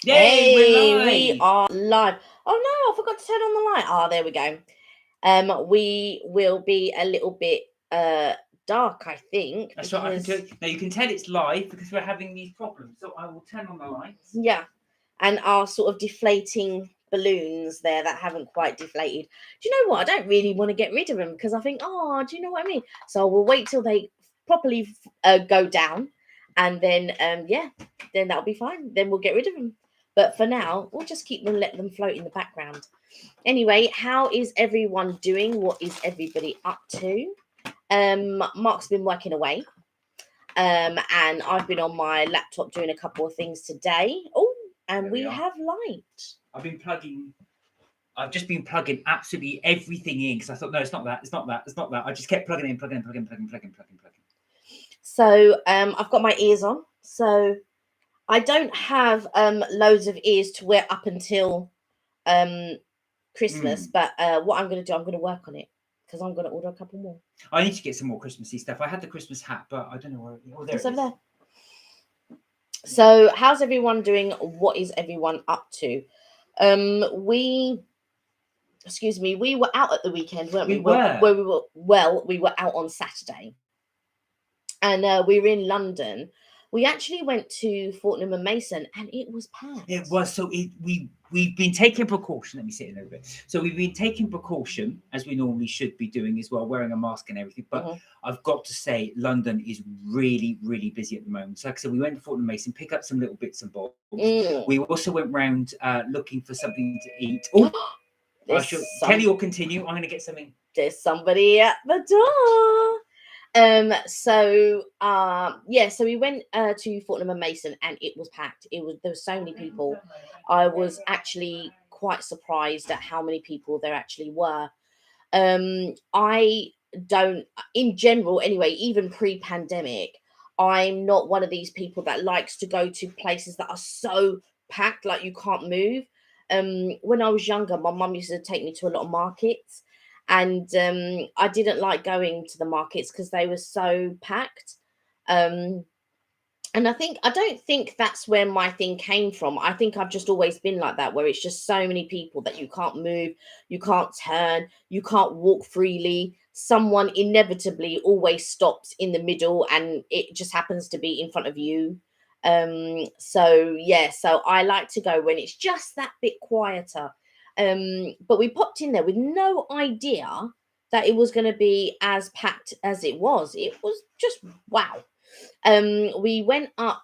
Yay, we're We live! are live. Oh no, I forgot to turn on the light. Ah, there we go. We will be a little bit dark, I think, That's right, I can tell because you. Now you can tell it's live because we're having these problems. So I will turn on the lights. yeah, and our sort of deflating balloons there that haven't quite deflated. Do you know what? I don't really want to get rid of them because I think, oh, do you know what I mean? So we'll wait till they properly go down, and then yeah, then that'll be fine. Then we'll get rid of them. But for now, we'll just keep them, let them float in the background. Anyway, how is everyone doing? What is everybody up to? Mark's been working away. And I've been on my laptop doing a couple of things today. Oh, and There we we are. have light. I've been plugging. I've just been plugging absolutely everything in because I thought, no, it's not that. It's not that. It's not that. I just kept plugging in, plugging in, plugging, plugging, plugging, plugging, plugging. So I've got my ears on. So I don't have loads of ears to wear up until um Christmas. But what I'm going to do, I'm going to work on it because I'm going to order a couple more. I need to get some more Christmassy stuff. I had the Christmas hat, but I don't know where. Oh, there It's it over is. there. So how's everyone doing? What is everyone up to? We excuse me, we were out at the weekend, weren't we? We were. We were out on Saturday, and we were in London. We actually went to Fortnum and Mason, and it was packed. It was so. We've been taking precaution. Let me sit in a little bit. So we've been taking precaution as we normally should be doing as well, wearing a mask and everything. But Mhm. I've got to say, London is really, really busy at the moment. So like I said, we went to Fortnum Mason, pick up some little bits and bobs. Mm. We also went round looking for something to eat. Oh, I There's shall. some Kelly will continue. I'm going to get something. there's somebody at the door. Yeah, so we went to Fortnum and Mason, and it was packed. There were so many people. I was actually quite surprised at how many people there actually were. I don't, in general, anyway, even pre-pandemic, I'm not one of these people that likes to go to places that are so packed, like you can't move. When I was younger, my mum used to take me to a lot of markets, and I didn't like going to the markets because they were so packed. Um, and I don't think that's where my thing came from. I think I've just always been like that, where it's just so many people that you can't move, you can't turn, you can't walk freely. Someone inevitably always stops in the middle, and it just happens to be in front of you. So yeah, so I like to go when it's just that bit quieter. But we popped in there with no idea that it was going to be as packed as it was. It was just wow. We went up,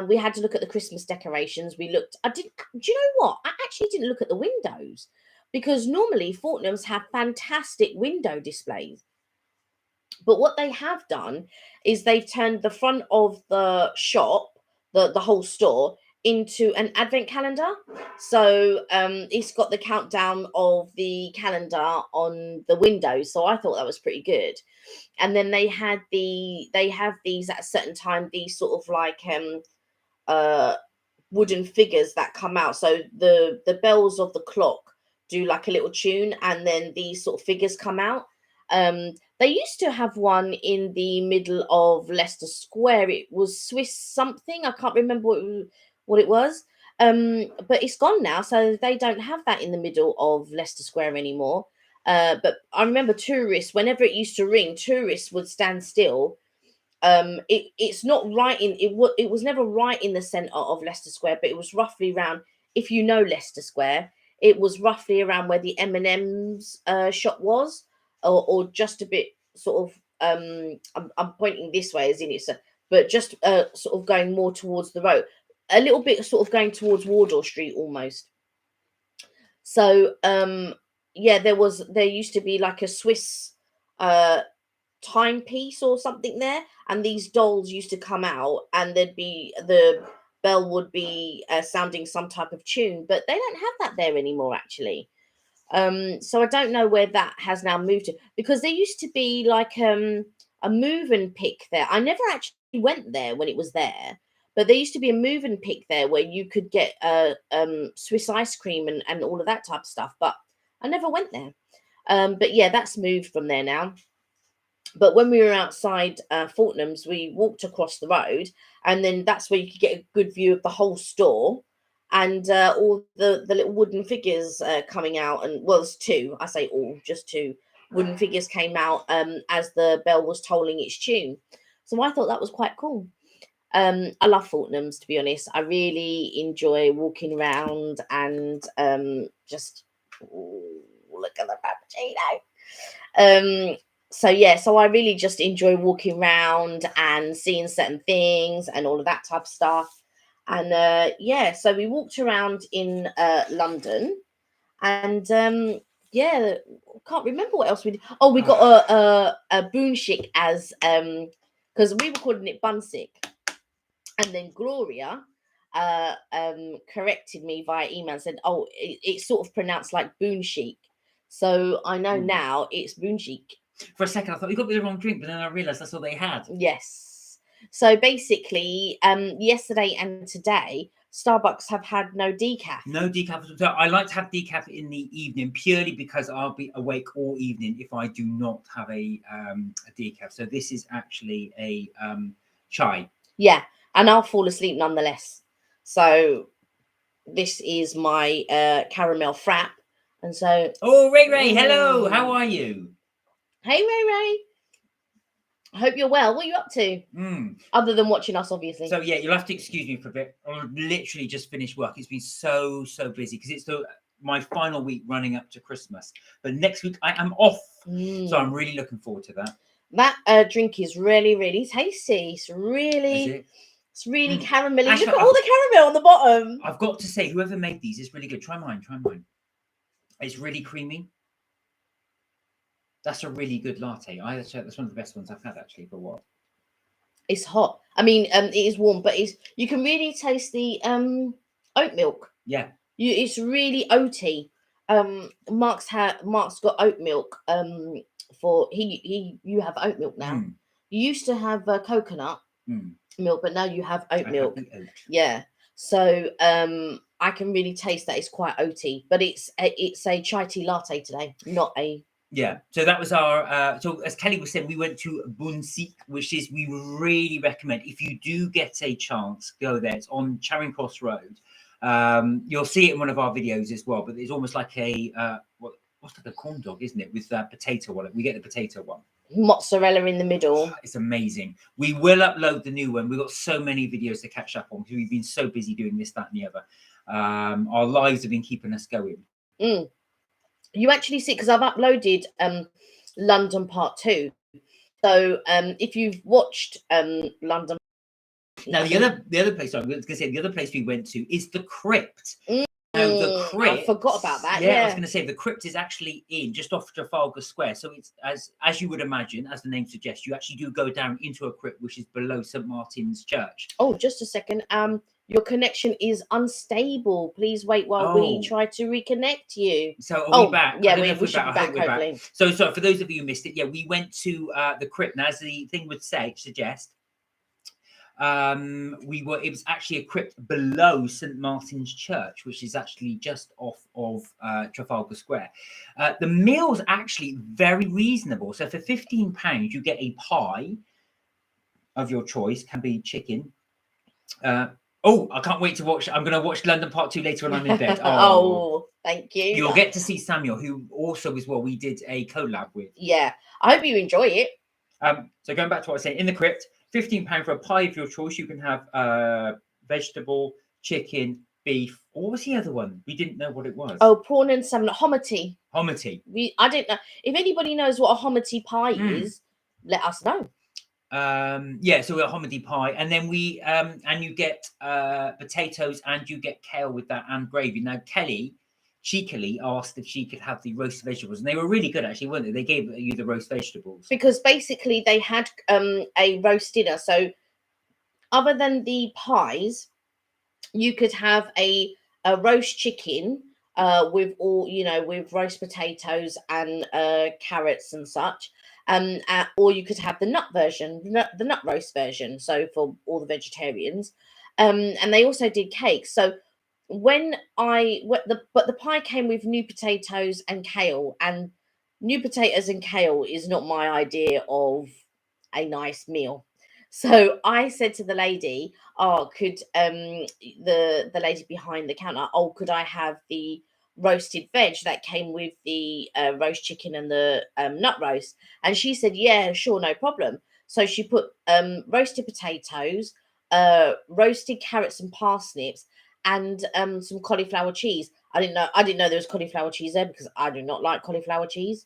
we had to look at the Christmas decorations. Do you know what? I actually didn't look at the windows because normally Fortnum's have fantastic window displays. But what they have done is they've turned the front of the shop, the whole store, into an advent calendar. So it's got the countdown of the calendar on the windows. So I thought that was pretty good. And then they have these at a certain time, these sort of like uh wooden figures that come out. So the bells of the clock do like a little tune, and then these sort of figures come out. They used to have one in the middle of Leicester Square. It was Swiss something. I can't remember what it was. But it's gone now, so they don't have that in the middle of Leicester Square anymore. But I remember tourists, whenever it used to ring, tourists would stand still. It's not right in it was never right in the center of Leicester Square, but it was roughly around, if you know Leicester Square, it was roughly around where the M&M's shop was, or just a bit sort of I'm pointing this way as in it's but just sort of going more towards the road, a little bit sort of going towards Wardour Street almost. So yeah, there used to be like a Swiss uh timepiece or something there, and these dolls used to come out, and there'd be the bell would be sounding some type of tune, but they don't have that there anymore actually. So I don't know where that has now moved to, because there used to be like a move and pick there. I never actually went there when it was there, but there used to be a move and pick there where you could get Swiss ice cream and all of that type of stuff, but I never went there. But yeah, that's moved from there now. But when we were outside Fortnum's, we walked across the road, and then that's where you could get a good view of the whole store. and all the little wooden figures coming out, and well, it's two. I say all, just two wooden figures came out as the bell was tolling its tune. So I thought that was quite cool. I love Fortnum's, to be honest. I really enjoy walking around and just look at the cappuccino. So yeah, so I really just enjoy walking around and seeing certain things and all of that type of stuff. And yeah, so we walked around in London, and yeah, can't remember what else we did. Oh, we got a boonshik as because we were calling it bunsick, and then Gloria corrected me via email and said, oh, it's sort of pronounced like boonshik. So I know now it's boonshik. For a second, I thought you got me the wrong drink, but then I realised that's all they had. Yes. So basically, yesterday and today, Starbucks have had no decaf. No decaf. So I like to have decaf in the evening purely because I'll be awake all evening if I do not have a decaf. So this is actually a chai. Yeah, and I'll fall asleep nonetheless. So this is my caramel frap. And so... Oh, Ray, hello. How are you? Hey, Ray. I hope you're well. What are you up to? Other than watching us, obviously. So yeah, you'll have to excuse me for a bit. I've literally just finished work. It's been so busy because it's my final week running up to Christmas. But next week I am off. So I'm really looking forward to that. That drink is really, really tasty. It's really caramelly. Actually, look at all the caramel on the bottom. I've got to say, whoever made these is really good. Try mine. It's really creamy. That's a really good latte. That's one of the best ones I've had actually for a while. It's hot. I mean, it is warm, but you can really taste the oat milk. Yeah. It's really oaty. Mark's got oat milk. For you have oat milk now. You used to have coconut milk, but now you have oat milk. Yeah. So I can really taste that it's quite oaty, but it's a chai tea latte today, not a... Yeah, so that was our so as Kelly was saying, we went to Bunsik, which is, we really recommend, if you do get a chance, go there. It's on Charing Cross Road. You'll see it in one of our videos as well, but it's almost like a what's like a corn dog, isn't it, with potato on it. We get the potato one, mozzarella in the middle. It's amazing. We will upload the new one. We've got so many videos to catch up on because we've been so busy doing this, that, and the other. Our lives have been keeping us going. You actually see, because I've uploaded London Part 2. So if you've watched London... Now, the other place, I was going to say, the other place we went to is the Crypt. Now, the Crypt... I forgot about that, yeah. I was going to say, the Crypt is actually just off Trafalgar Square. So it's, as you would imagine, as the name suggests, you actually do go down into a crypt, which is below St. Martin's Church. Oh, just a second. Your connection is unstable. Please wait while we try to reconnect you. So are we back? Yeah, we should be back, hopefully. So for those of you who missed it, yeah, we went to the Crypt. Now, as the thing would suggest, it was actually a crypt below St. Martin's Church, which is actually just off of Trafalgar Square. The meal's actually very reasonable. So for £15, you get a pie of your choice. Can be chicken. I can't wait to watch. I'm going to watch London Part 2 later when I'm in bed. Oh, thank you. You'll get to see Samuel, who also as well we did a collab with. Yeah, I hope you enjoy it. So going back to what I was saying, in the Crypt, £15 for a pie of your choice. You can have vegetable, chicken, beef. What was the other one? We didn't know what it was. Oh, prawn and salmon. Hominy. Hominy. I don't know. If anybody knows what a hominy pie is, let us know. Yeah, so we're a hominy pie, and then we and you get potatoes and you get kale with that and gravy. Now Kelly cheekily asked if she could have the roast vegetables, and they were really good actually, weren't they? They gave you the roast vegetables because basically they had a roast dinner. So other than the pies, you could have a roast chicken with all, with roast potatoes and carrots and such. Or you could have the nut version, the nut roast version. So for all the vegetarians, and they also did cakes. So but the pie came with new potatoes and kale, and new potatoes and kale is not my idea of a nice meal. So I said to the lady, "Oh, could the lady behind the counter, oh, could I have the roasted veg that came with the roast chicken and the nut roast?" And she said, "Yeah, sure, no problem." So she put roasted potatoes, roasted carrots and parsnips, and some cauliflower cheese. I didn't know there was cauliflower cheese there because I do not like cauliflower cheese.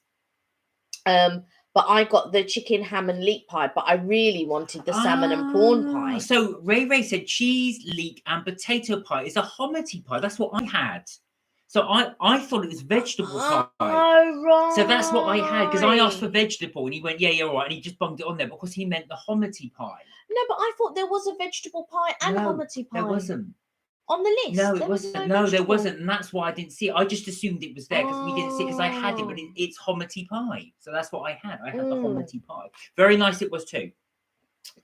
Um, but I got the chicken ham and leek pie, but I really wanted the salmon and prawn pie. So Ray said cheese, leek, and potato pie is a hominy pie. That's what I had. So I thought it was vegetable pie. Oh, right. So that's what I had because I asked for vegetable and he went, yeah, all right. And he just bunged it on there because he meant the hominy pie. No, but I thought there was a vegetable pie and No, hominy pie. There wasn't. On the list. No, it there was wasn't. no No, there vegetable. wasn't. And that's why I didn't see it. I just assumed it was there because we didn't see it because I had it, but it's hominy pie. So that's what I had. I had the hominy pie. Very nice it was too.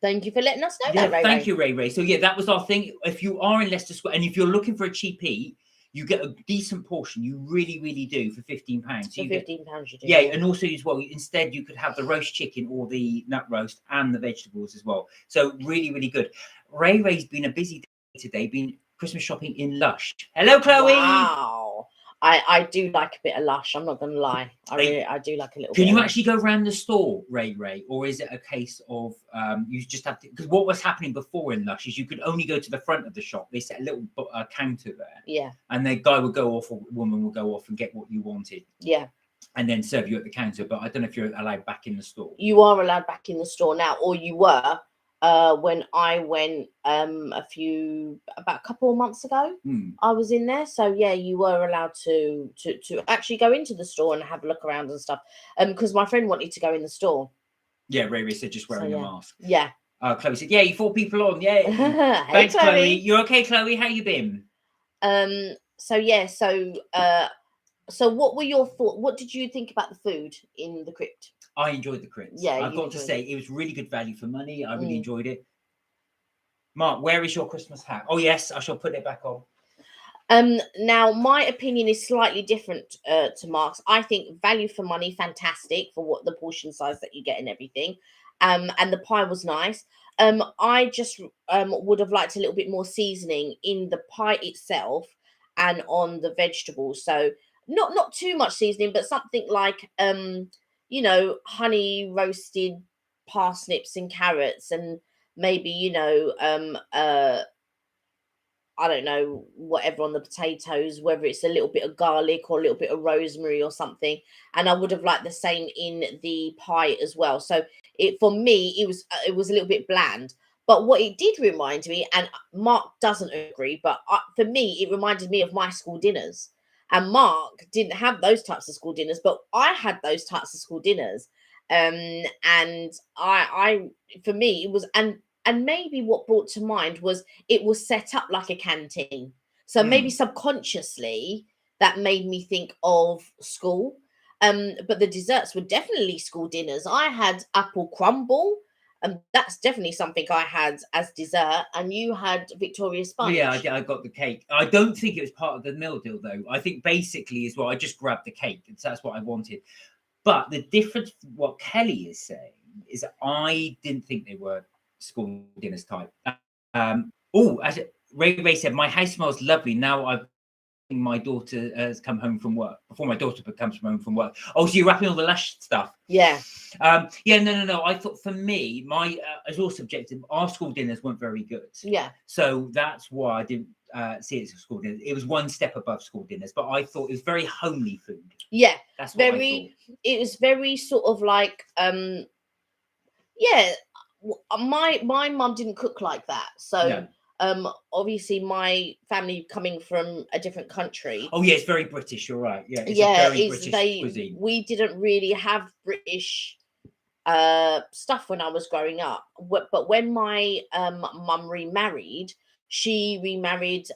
Thank you for letting us know Yeah, that, Ray. thank you, Ray. So yeah, that was our thing. If you are in Leicester Square and if you're looking for a cheap eat, you get a decent portion. You really, really do for £15. For £15, you do. Yeah, and also as well, instead you could have the roast chicken or the nut roast and the vegetables as well. So really, really good. Ray's been a busy day today, been Christmas shopping in Lush. Hello, Chloe. Wow. I do like a bit of Lush. I'm not going to lie. I do like a little bit. Can you actually go around the store, Ray? Or is it a case of you just have to? Because what was happening before in Lush is you could only go to the front of the shop. They set a little counter there. Yeah. And the guy would go off or woman would go off and get what you wanted. Yeah. And then serve you at the counter. But I don't know if you're allowed back in the store. You are allowed back in the store now, or you were when I went about a couple of months ago. I was in there, so yeah, you were allowed to actually go into the store and have a look around and stuff. Because my friend wanted to go in the store. Yeah, Ray said just wearing a mask. Yeah. Chloe said, "Yeah, you 4 people on. Yeah." Hey, thanks, Chloe. Chloe. You're okay, Chloe? How you been? So yeah. So what were your thoughts? What did you think about the food in the crypt? I enjoyed the crypts. Yeah, I've got to say it was really good value for money. I really enjoyed it. Mark, where is your Christmas hat? Oh yes, I shall put it back on. Now my opinion is slightly different to Mark's. I think value for money, fantastic for what the portion size that you get and everything. And the pie was nice. I just would have liked a little bit more seasoning in the pie itself and on the vegetables. So not too much seasoning, but something like honey roasted parsnips and carrots, and maybe I don't know, whatever on the potatoes, whether it's a little bit of garlic or a little bit of rosemary or something. And I would have liked the same in the pie as well. So for me, it was a little bit bland. But what it did remind me, and Mark doesn't agree, but for me, it reminded me of my school dinners. And Mark didn't have those types of school dinners, but I had those types of school dinners. And I for me, it was, and maybe what brought to mind was it was set up like a canteen. So maybe subconsciously that made me think of school. But the desserts were definitely school dinners. I had apple crumble, and that's definitely something I had as dessert. And you had Victoria sponge. Yeah, I got the cake. I don't think it was part of the meal deal though. I think basically as well, I just grabbed the cake. That's what I wanted. But the difference, what Kelly is saying, is I didn't think they were school dinners type. As Ray said, my house smells lovely. Now my daughter has come home from work. Before my daughter comes home from work. Oh, so you're wrapping all the Lush stuff? Yeah. No. I thought for me, it's all subjective. Our school dinners weren't very good. Yeah. So that's why I didn't see it as school dinners. It was one step above school dinners, but I thought it was very homely food. Yeah. That's what I thought. It was very sort of like my mum didn't cook like that, so obviously my family coming from a different country. Oh yeah, it's very British. You're right. Yeah, it's a very British cuisine. We didn't really have British stuff when I was growing up, but when my mum remarried, she remarried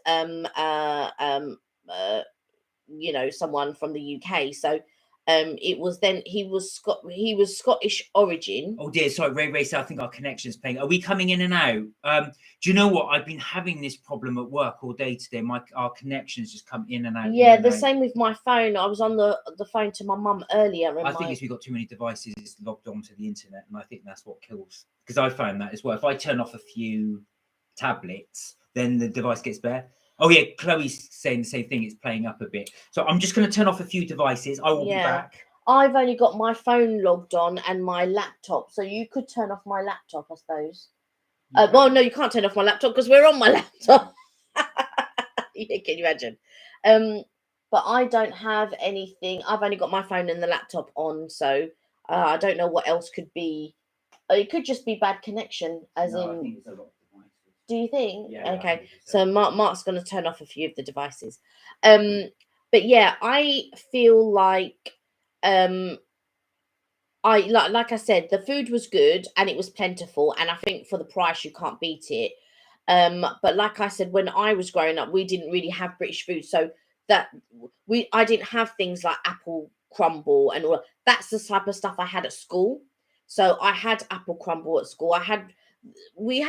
someone from the UK. So It was then he was Scottish origin. Oh dear, sorry, Ray said I think our connection's playing. Are we coming in and out? Do you know what? I've been having this problem at work all day today. Our connections just come in and out. Yeah, the same with my phone. I was on the phone to my mum earlier. And I think it's we've got too many devices logged onto the internet, and I think that's what kills. Because I found that as well. If I turn off a few tablets, then the device gets bare. Oh yeah, Chloe's saying the same thing. It's playing up a bit. So I'm just going to turn off a few devices. I will be back. I've only got my phone logged on and my laptop, so you could turn off my laptop, I suppose. Well, no, you can't turn off my laptop because we're on my laptop. Yeah, can you imagine? But I don't have anything. I've only got my phone and the laptop on, so I don't know what else could be. It could just be bad connection, I think it's a lot of devices. Do you think? Yeah. Okay, so Mark's going to turn off a few of the devices. But yeah, I feel like like I said, the food was good and it was plentiful, and I think for the price you can't beat it. But like I said, when I was growing up, we didn't really have British food, so I didn't have things like apple crumble and all. That's the type of stuff I had at school. So I had apple crumble at school. We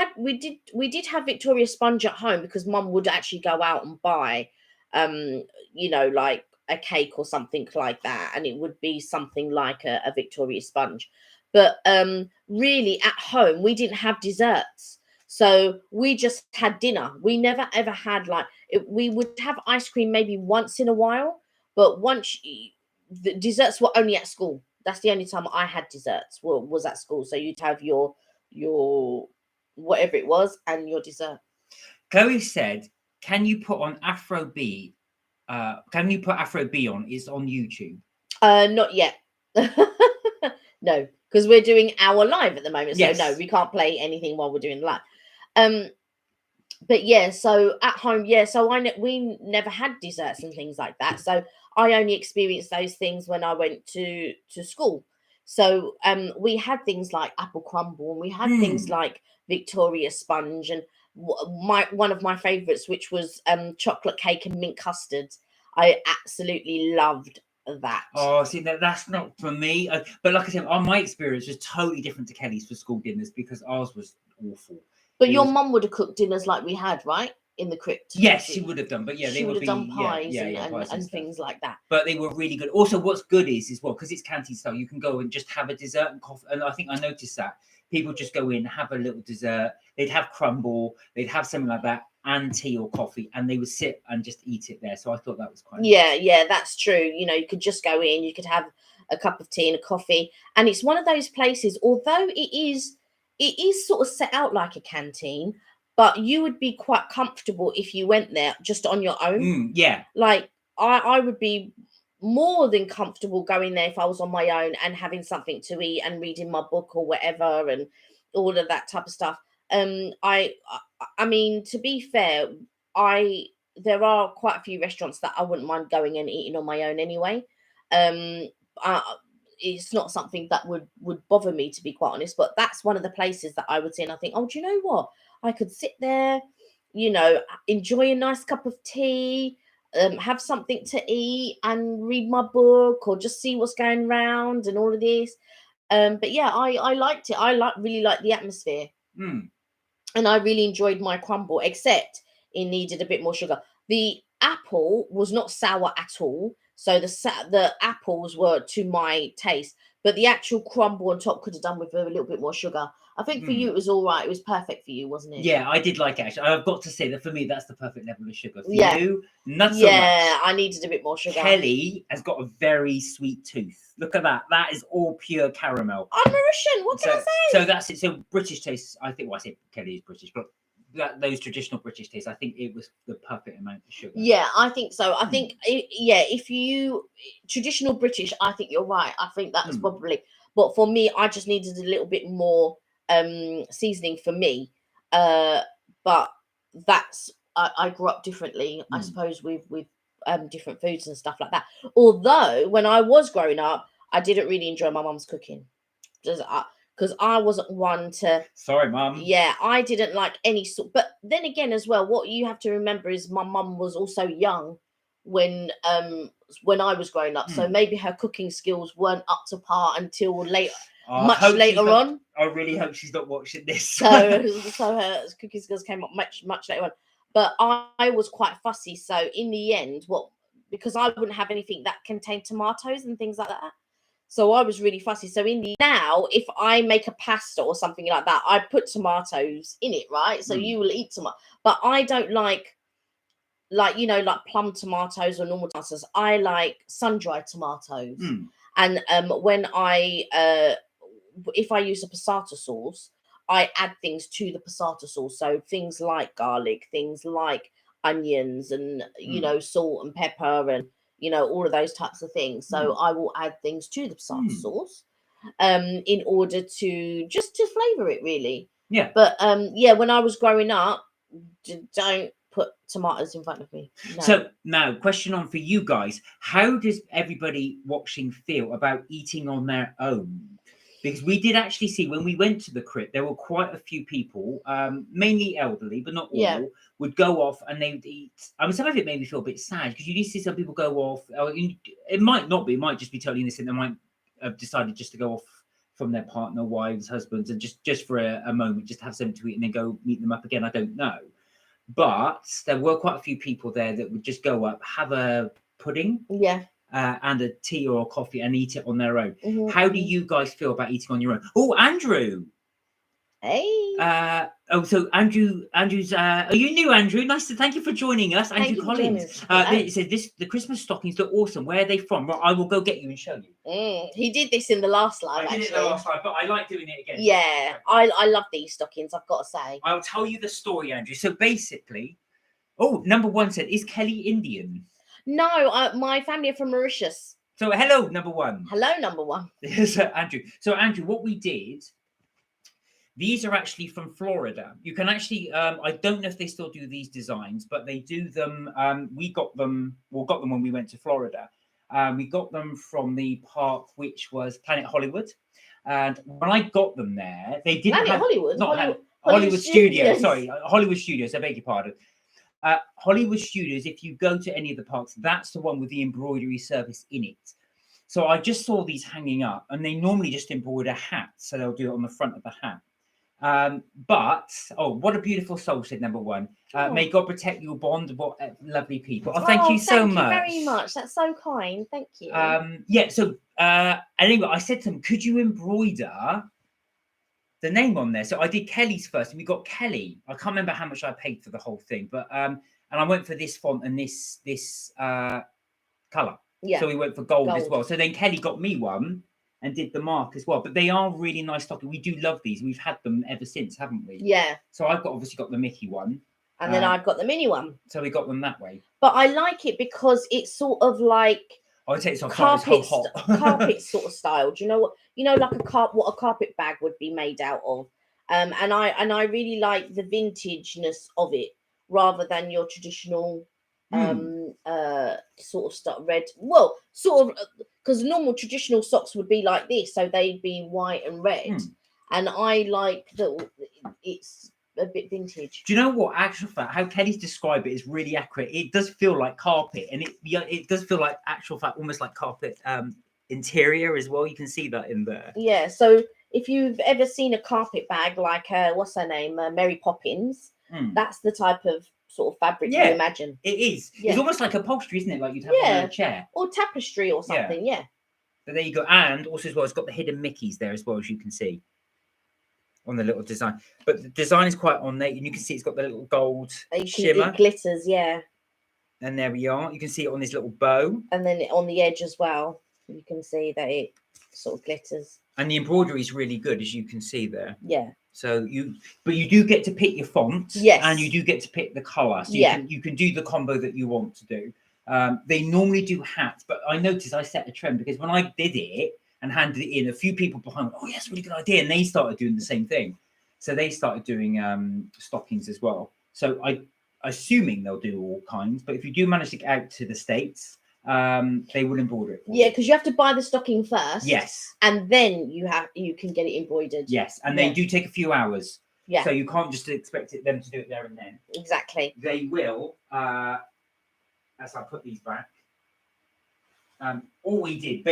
did have Victoria sponge at home because Mum would actually go out and buy, like a cake or something like that, and it would be something like a Victoria sponge. But really at home we didn't have desserts, so we just had dinner. We never ever had we would have ice cream maybe once in a while, but the desserts were only at school. That's the only time I had desserts was at school. So you'd have your whatever it was and your dessert. Chloe said, can you put on Afrobeat? Can you put Afrobeat on? It's on YouTube. Not yet. No, because we're doing our live at the moment. So no, we can't play anything while we're doing live. But yeah, so at home, so we never had desserts and things like that. So I only experienced those things when I went to school. So we had things like apple crumble, and we had things like Victoria sponge, and one of my favorites, which was chocolate cake and mint custard. I absolutely loved that. Oh, see, that's not for me. But like I said, my experience was totally different to Kelly's for school dinners because ours was awful. But your mum would have cooked dinners like we had, right? In the crypt. Yes, she would have done. But yeah, she would have done pies and things like that. But they were really good. Also, what's good is as well, because it's canteen style, you can go and just have a dessert and coffee. And I think I noticed that people just go in, have a little dessert. They'd have crumble, they'd have something like that, and tea or coffee, and they would sit and just eat it there. So I thought that was quite nice. Yeah, that's true. You could just go in, you could have a cup of tea and a coffee. And it's one of those places, although it is sort of set out like a canteen, but you would be quite comfortable if you went there just on your own. Yeah. Like I would be more than comfortable going there if I was on my own and having something to eat and reading my book or whatever and all of that type of stuff. I mean, to be fair, there are quite a few restaurants that I wouldn't mind going and eating on my own anyway. It's not something that would bother me, to be quite honest, but that's one of the places that I would say, and I think, oh, do you know what? I could sit there, enjoy a nice cup of tea, have something to eat and read my book or just see what's going around and all of this. But yeah, I liked it. I really liked the atmosphere. And I really enjoyed my crumble, except it needed a bit more sugar. The apple was not sour at all. So the apples were to my taste, but the actual crumble on top could have done with a little bit more sugar. I think for you it was all right. It was perfect for you, wasn't it? Yeah, I did like it actually. I've got to say that for me, that's the perfect level of sugar. For you, not so much. Yeah, I needed a bit more sugar. Kelly has got a very sweet tooth. Look at that. That is all pure caramel. I'm Mauritian. What can I say? So that's it. So British tastes, I think, well, I say Kelly is British, but those traditional British tastes, I think it was the perfect amount of sugar. Yeah, I think so. I think, if you traditional British, I think you're right. I think that was probably, but for me, I just needed a little bit more seasoning for me. But that's I grew up differently, I suppose, with different foods and stuff like that. Although when I was growing up, I didn't really enjoy my mum's cooking. Because I wasn't one to... Sorry, Mum. Yeah, I didn't like any sort... But then again as well, what you have to remember is my mum was also young when I was growing up. So maybe her cooking skills weren't up to par until later, much later on. I really hope she's not watching this. So her cooking skills came up much later on. But I was quite fussy. So in the end, because I wouldn't have anything that contained tomatoes and things like that. So I was really fussy. So now, if I make a pasta or something like that, I put tomatoes in it, right? So you will eat tomato. But I don't like plum tomatoes or normal tomatoes. I like sun-dried tomatoes. And when if I use a passata sauce, I add things to the passata sauce. So things like garlic, things like onions, and salt and pepper, and all of those types of things. So I will add things to the passata sauce in order to flavor it, really. Yeah. But when I was growing up, don't put tomatoes in front of me. No. So now, question on for you guys: how does everybody watching feel about eating on their own? Because we did actually see when we went to the crypt, there were quite a few people, mainly elderly, but not all, would go off and they would eat. I mean, some of it made me feel a bit sad because you do see some people go off. It might not be, it might just be totally innocent. They might have decided just to go off from their partner, wives, husbands, and just for a moment, just have something to eat and then go meet them up again. I don't know. But there were quite a few people there that would just go up, have a pudding. Yeah. And a tea or a coffee and eat it on their own. How do you guys feel about eating on your own? Oh, Andrew. Hey. So Andrew's are you new, Andrew? Thank you for joining us. Andrew Collins. It says the Christmas stockings look awesome. Where are they from? Well, I will go get you and show you. He did this in the last live. I did it in the last live, but I like doing it again. Yeah, I love these stockings, I've got to say. I'll tell you the story, Andrew. So basically, number one said, is Kelly Indian? No, my family are from Mauritius. So hello, number one. Hello, number one. Yes, Andrew. So Andrew, what we did, these are actually from Florida. You can actually, I don't know if they still do these designs, but they do them. We got them when we went to Florida. We got them from the park, which was Planet Hollywood. And when I got them there, they didn't have Hollywood, not Hollywood Studios. Sorry, Hollywood Studios. I beg your pardon. Hollywood Studios, if you go to any of the parks, that's the one with the embroidery service in it. So I just saw these hanging up, and they normally just embroider hats, so they'll do it on the front of the hat. But what a beautiful soul, said number one. May God protect your bond. What lovely people. Thank you so much. Thank you very much. That's so kind. Thank you. So anyway, I said to them, could you embroider the name on there? So I did Kelly's first, and we got Kelly. I can't remember how much I paid for the whole thing, but and I went for this font and this color. Yeah. So we went for gold as well. So then Kelly got me one and did the mark as well. But they are really nice stocking. We do love these. We've had them ever since, haven't we? Yeah. So I've obviously got the Mickey one, and then I've got the mini one. So we got them that way. But I like it because it's sort of like I'd say it's on carpet sort of style. Do you know what? Like what a carpet bag would be made out of. And I really like the vintageness of it rather than your traditional sort of stuff red. Well, sort of, because normal traditional socks would be like this, so they'd be white and red. And I like that it's a bit vintage. Do you know what? Actual fact, how Kelly's described it is really accurate. It does feel like carpet, and it does feel like actual fact, almost like carpet interior as well. You can see that in there. Yeah. So if you've ever seen a carpet bag like what's her name, Mary Poppins, that's the type of sort of fabric you imagine. It is. Yeah. It's almost like upholstery, isn't it? Like you'd have on a chair or tapestry or something. Yeah. So there you go. And also as well, it's got the hidden Mickeys there as well, as you can see on the little design. But the design is quite ornate, and you can see it's got the little gold shimmer. It glitters, yeah. And there we are. You can see it on this little bow. And then on the edge as well, you can see that it sort of glitters. And the embroidery is really good, as you can see there. Yeah. So you do get to pick your font. Yes. And you do get to pick the colour. So you can do the combo that you want to do. They normally do hats, but I noticed I set a trend because when I did it and handed it in, a few people behind went, oh, yes, really good idea. And they started doing the same thing. So they started doing stockings as well. So assuming they'll do all kinds, but if you do manage to get out to the States, they will embroider it. Yeah, because you have to buy the stocking first. Yes. And then you can get it embroidered. Yes, and they do take a few hours. Yeah. So you can't just expect them to do it there and then. Exactly. They will as I put these back. All we did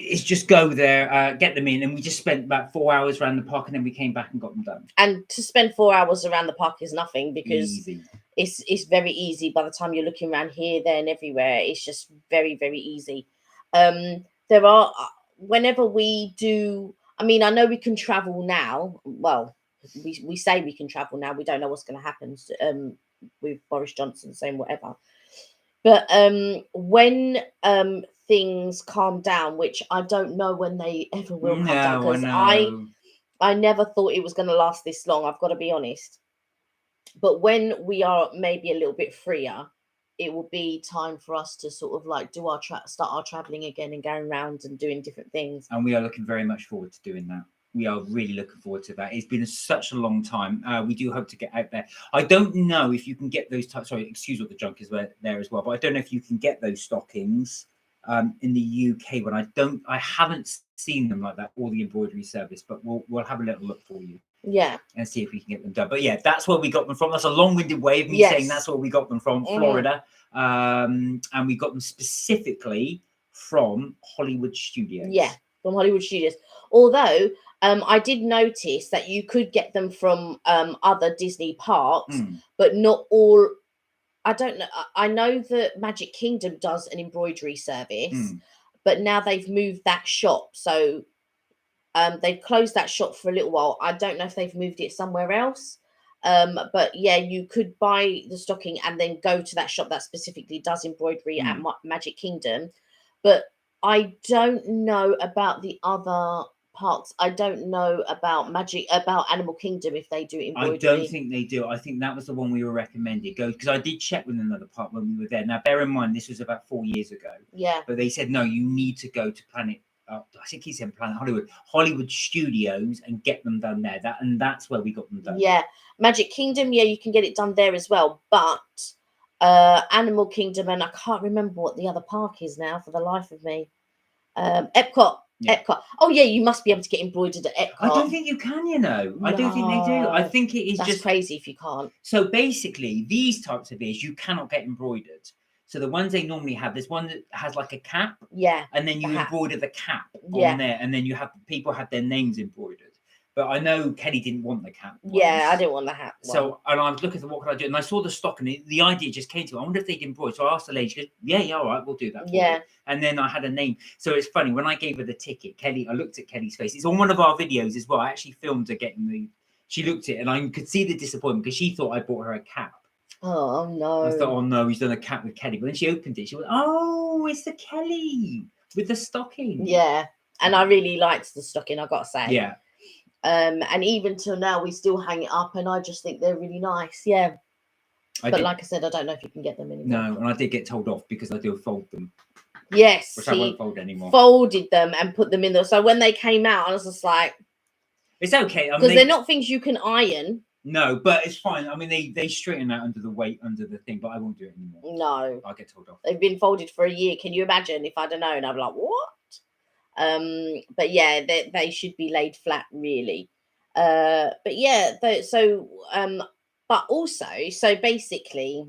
is just go there, get them in, and we just spent about 4 hours around the park, and then we came back and got them done. And to spend 4 hours around the park is nothing, because Easy. it's very easy. By the time you're looking around here, there, and everywhere, it's just very, very easy. There are, whenever we do, I mean, I know we can travel now. Well, we say we can travel now. We don't know what's going to happen with Boris Johnson saying whatever. But when things calm down, which I don't know when they ever will calm down, because I never thought it was going to last this long. I've got to be honest. But when we are maybe a little bit freer, it will be time for us to sort of like do start our traveling again and going around and doing different things. And we are looking very much forward to doing that. We are really looking forward to that. It's been such a long time. We do hope to get out there. I don't know if you can get those types. Sorry, excuse what the junk is there as well. But I don't know if you can get those stockings in the UK. When I haven't seen them like that, or the embroidery service. But we'll have a little look for you. Yeah. And see if we can get them done. But yeah, that's where we got them from. That's a long-winded way of me saying that's where we got them from, Florida. And we got them specifically from Hollywood Studios. Yeah, from Hollywood Studios. Although I did notice that you could get them from other Disney parks, but not all. I don't know. I know that Magic Kingdom does an embroidery service, but now they've moved that shop. So they've closed that shop for a little while. I don't know if they've moved it somewhere else. But yeah, you could buy the stocking and then go to that shop that specifically does embroidery at Magic Kingdom. But I don't know about the other parks. I don't know about Animal Kingdom, if they do embroidery. I don't think they do. I think that was the one we were recommended. Go, because I did check with another park when we were there. Now, bear in mind, this was about 4 years ago. Yeah. But they said, no, you need to go to I think he said Planet Hollywood Studios, and get them done there. That's where we got them done. Yeah, Magic Kingdom, yeah, you can get it done there as well. But Animal Kingdom, and I can't remember what the other park is now for the life of me. Epcot. Yeah. Epcot. Oh yeah, you must be able to get embroidered at Epcot. I don't think you can, you know. No, I don't think they do. I think it is just crazy if you can't. So basically, these types of ears you cannot get embroidered. So the ones they normally have, there's one that has like a cap. Yeah. And then you embroider the cap on there, and then you have people have their names embroidered. But I know Kelly didn't want the cap. Yeah, I didn't want the hat. So, and I was looking at what could I do, and I saw the stock, and the idea just came to me. I wonder if they can embroider. So I asked the lady, she goes, yeah, all right, we'll do that. Yeah. And then I had a name. So it's funny, when I gave her the ticket, Kelly, I looked at Kelly's face. It's on one of our videos as well. I actually filmed her getting she looked at it, and I could see the disappointment because she thought I bought her a cap. Oh no. I thought, oh no, he's done a cap with Kelly. But then she opened it, she went, oh, it's the Kelly with the stocking. Yeah. And I really liked the stocking, I gotta say. Yeah. And even till now, we still hang it up, and I just think they're really nice. Yeah. But like I said, I don't know if you can get them anymore. No, and I did get told off because I do fold them. Yes. Which I won't fold anymore. Folded them and put them in there. So when they came out, I was just like, it's okay. Because they're not things you can iron. No, but it's fine. I mean, they straighten out under the weight, under the thing, but I won't do it anymore. No. I'll get told off. They've been folded for a year. Can you imagine if I'd have known? I'd be like, what? But yeah, they should be laid flat, really. But yeah, but also, so basically,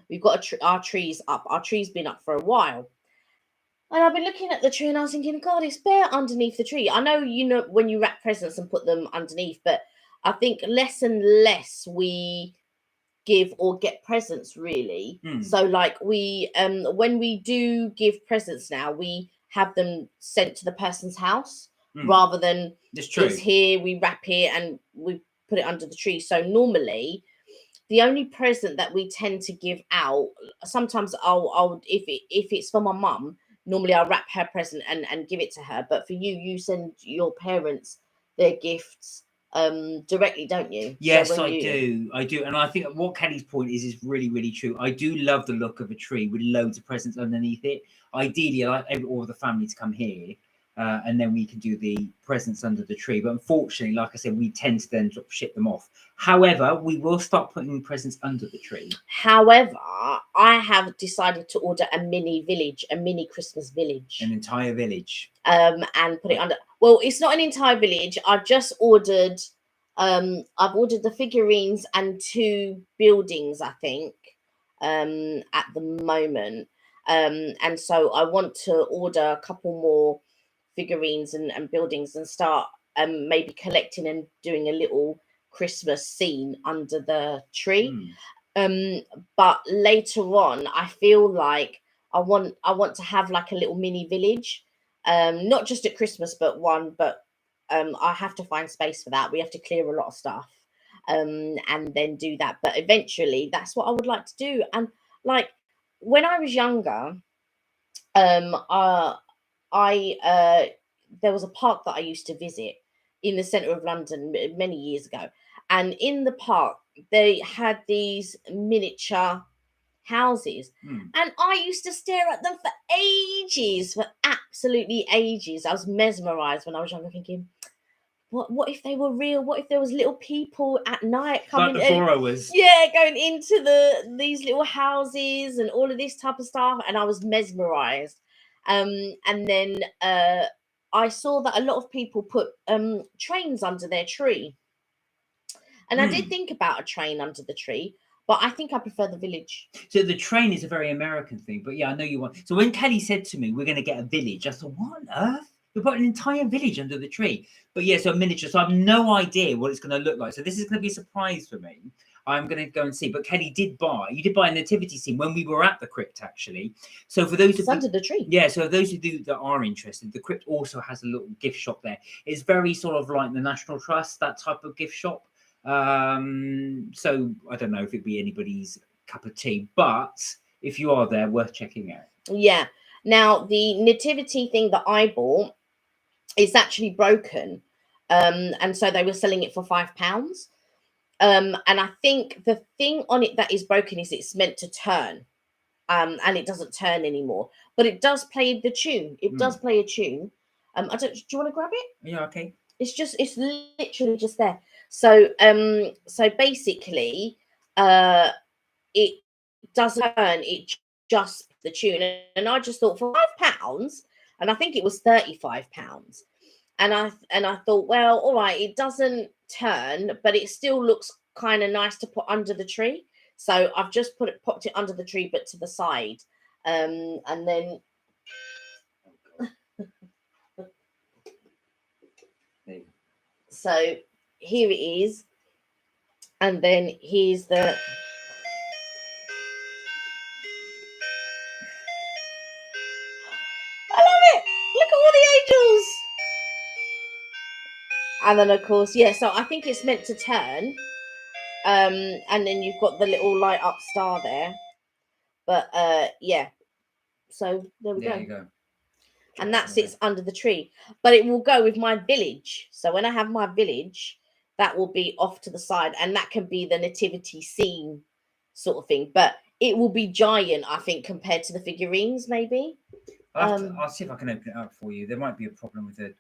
we've got our trees up. Our tree's been up for a while. And I've been looking at the tree and I was thinking, God, it's bare underneath the tree. I know, when you wrap presents and put them underneath, but I think less and less we give or get presents, really. So like when we do give presents now, we have them sent to the person's house rather than it's here, we wrap it and we put it under the tree. So normally the only present that we tend to give out, sometimes I'll if it's for my mum, normally I'll wrap her present and give it to her. But for you send your parents their gifts directly, don't you? Yes, so I do. And I think what Kelly's point is really, really true. I do love the look of a tree with loads of presents underneath it. Ideally, I like all of the family to come here, and then we can do the presents under the tree. But unfortunately, like I said, we tend to then sort of ship them off. However, we will start putting presents under the tree. However, I have decided to order a mini Christmas village. An entire village. And put it under. Well, it's not an entire village. I've just ordered I've ordered the figurines and 2 buildings, I think, at the moment. And so I want to order a couple more figurines and buildings and start maybe collecting and doing a little Christmas scene under the tree. But later on, I feel like I want to have like a little mini village, not just at Christmas, but I have to find space for that. We have to clear a lot of stuff, and then do that. But eventually, that's what I would like to do. And like when I was younger, um, uh, I there was a park that I used to visit in the centre of London many years ago, and in the park they had these miniature houses, and I used to stare at them for absolutely ages. I was mesmerised when I was younger, thinking, what if they were real? What if there was little people at night coming? Like the borrowers. Yeah, going into these little houses and all of this type of stuff, and I was mesmerised. And then I saw that a lot of people put trains under their tree, and I did think about a train under the tree, but I think I prefer the village. So the train is a very American thing, but yeah, I know you want. So when Kelly said to me, "We're going to get a village," I thought, "What on earth? You're putting an entire village under the tree?" But yeah, so a miniature. So I have no idea what it's going to look like. So this is going to be a surprise for me. I'm going to go and see. But Kelly did buy. You did buy a nativity scene when we were at the crypt, actually. So for those It's under the tree. yeah, so those of you that are interested, the crypt also has a little gift shop there. It's very sort of like the National Trust, that type of gift shop. So I don't know if it'd be anybody's cup of tea, but if you are there, worth checking out. Yeah. Now the nativity thing that I bought is actually broken, and so they were selling it for £5. And I think the thing on it that is broken is it's meant to turn, and it doesn't turn anymore, but it does play the tune. It does play a tune. I don't. Do you want to grab it? Yeah, okay. It's literally just there. So so basically, it doesn't turn. It just the tune, and I just thought for £5, and I think it was £35. And I thought, well, all right, it doesn't turn, but it still looks kind of nice to put under the tree. So I've just popped it under the tree, but to the side. And then so here it is. And then here's the I love it. Look at all the angels. And then of course, yeah, so I think it's meant to turn. And then you've got the little light up star there. But yeah. So there we There go. you go. And that sits under the tree. But it will go with my village. So when I have my village, that will be off to the side, and that can be the nativity scene sort of thing. But it will be giant, I think, compared to the figurines, maybe. I'll see if I can open it up for you. There might be a problem with the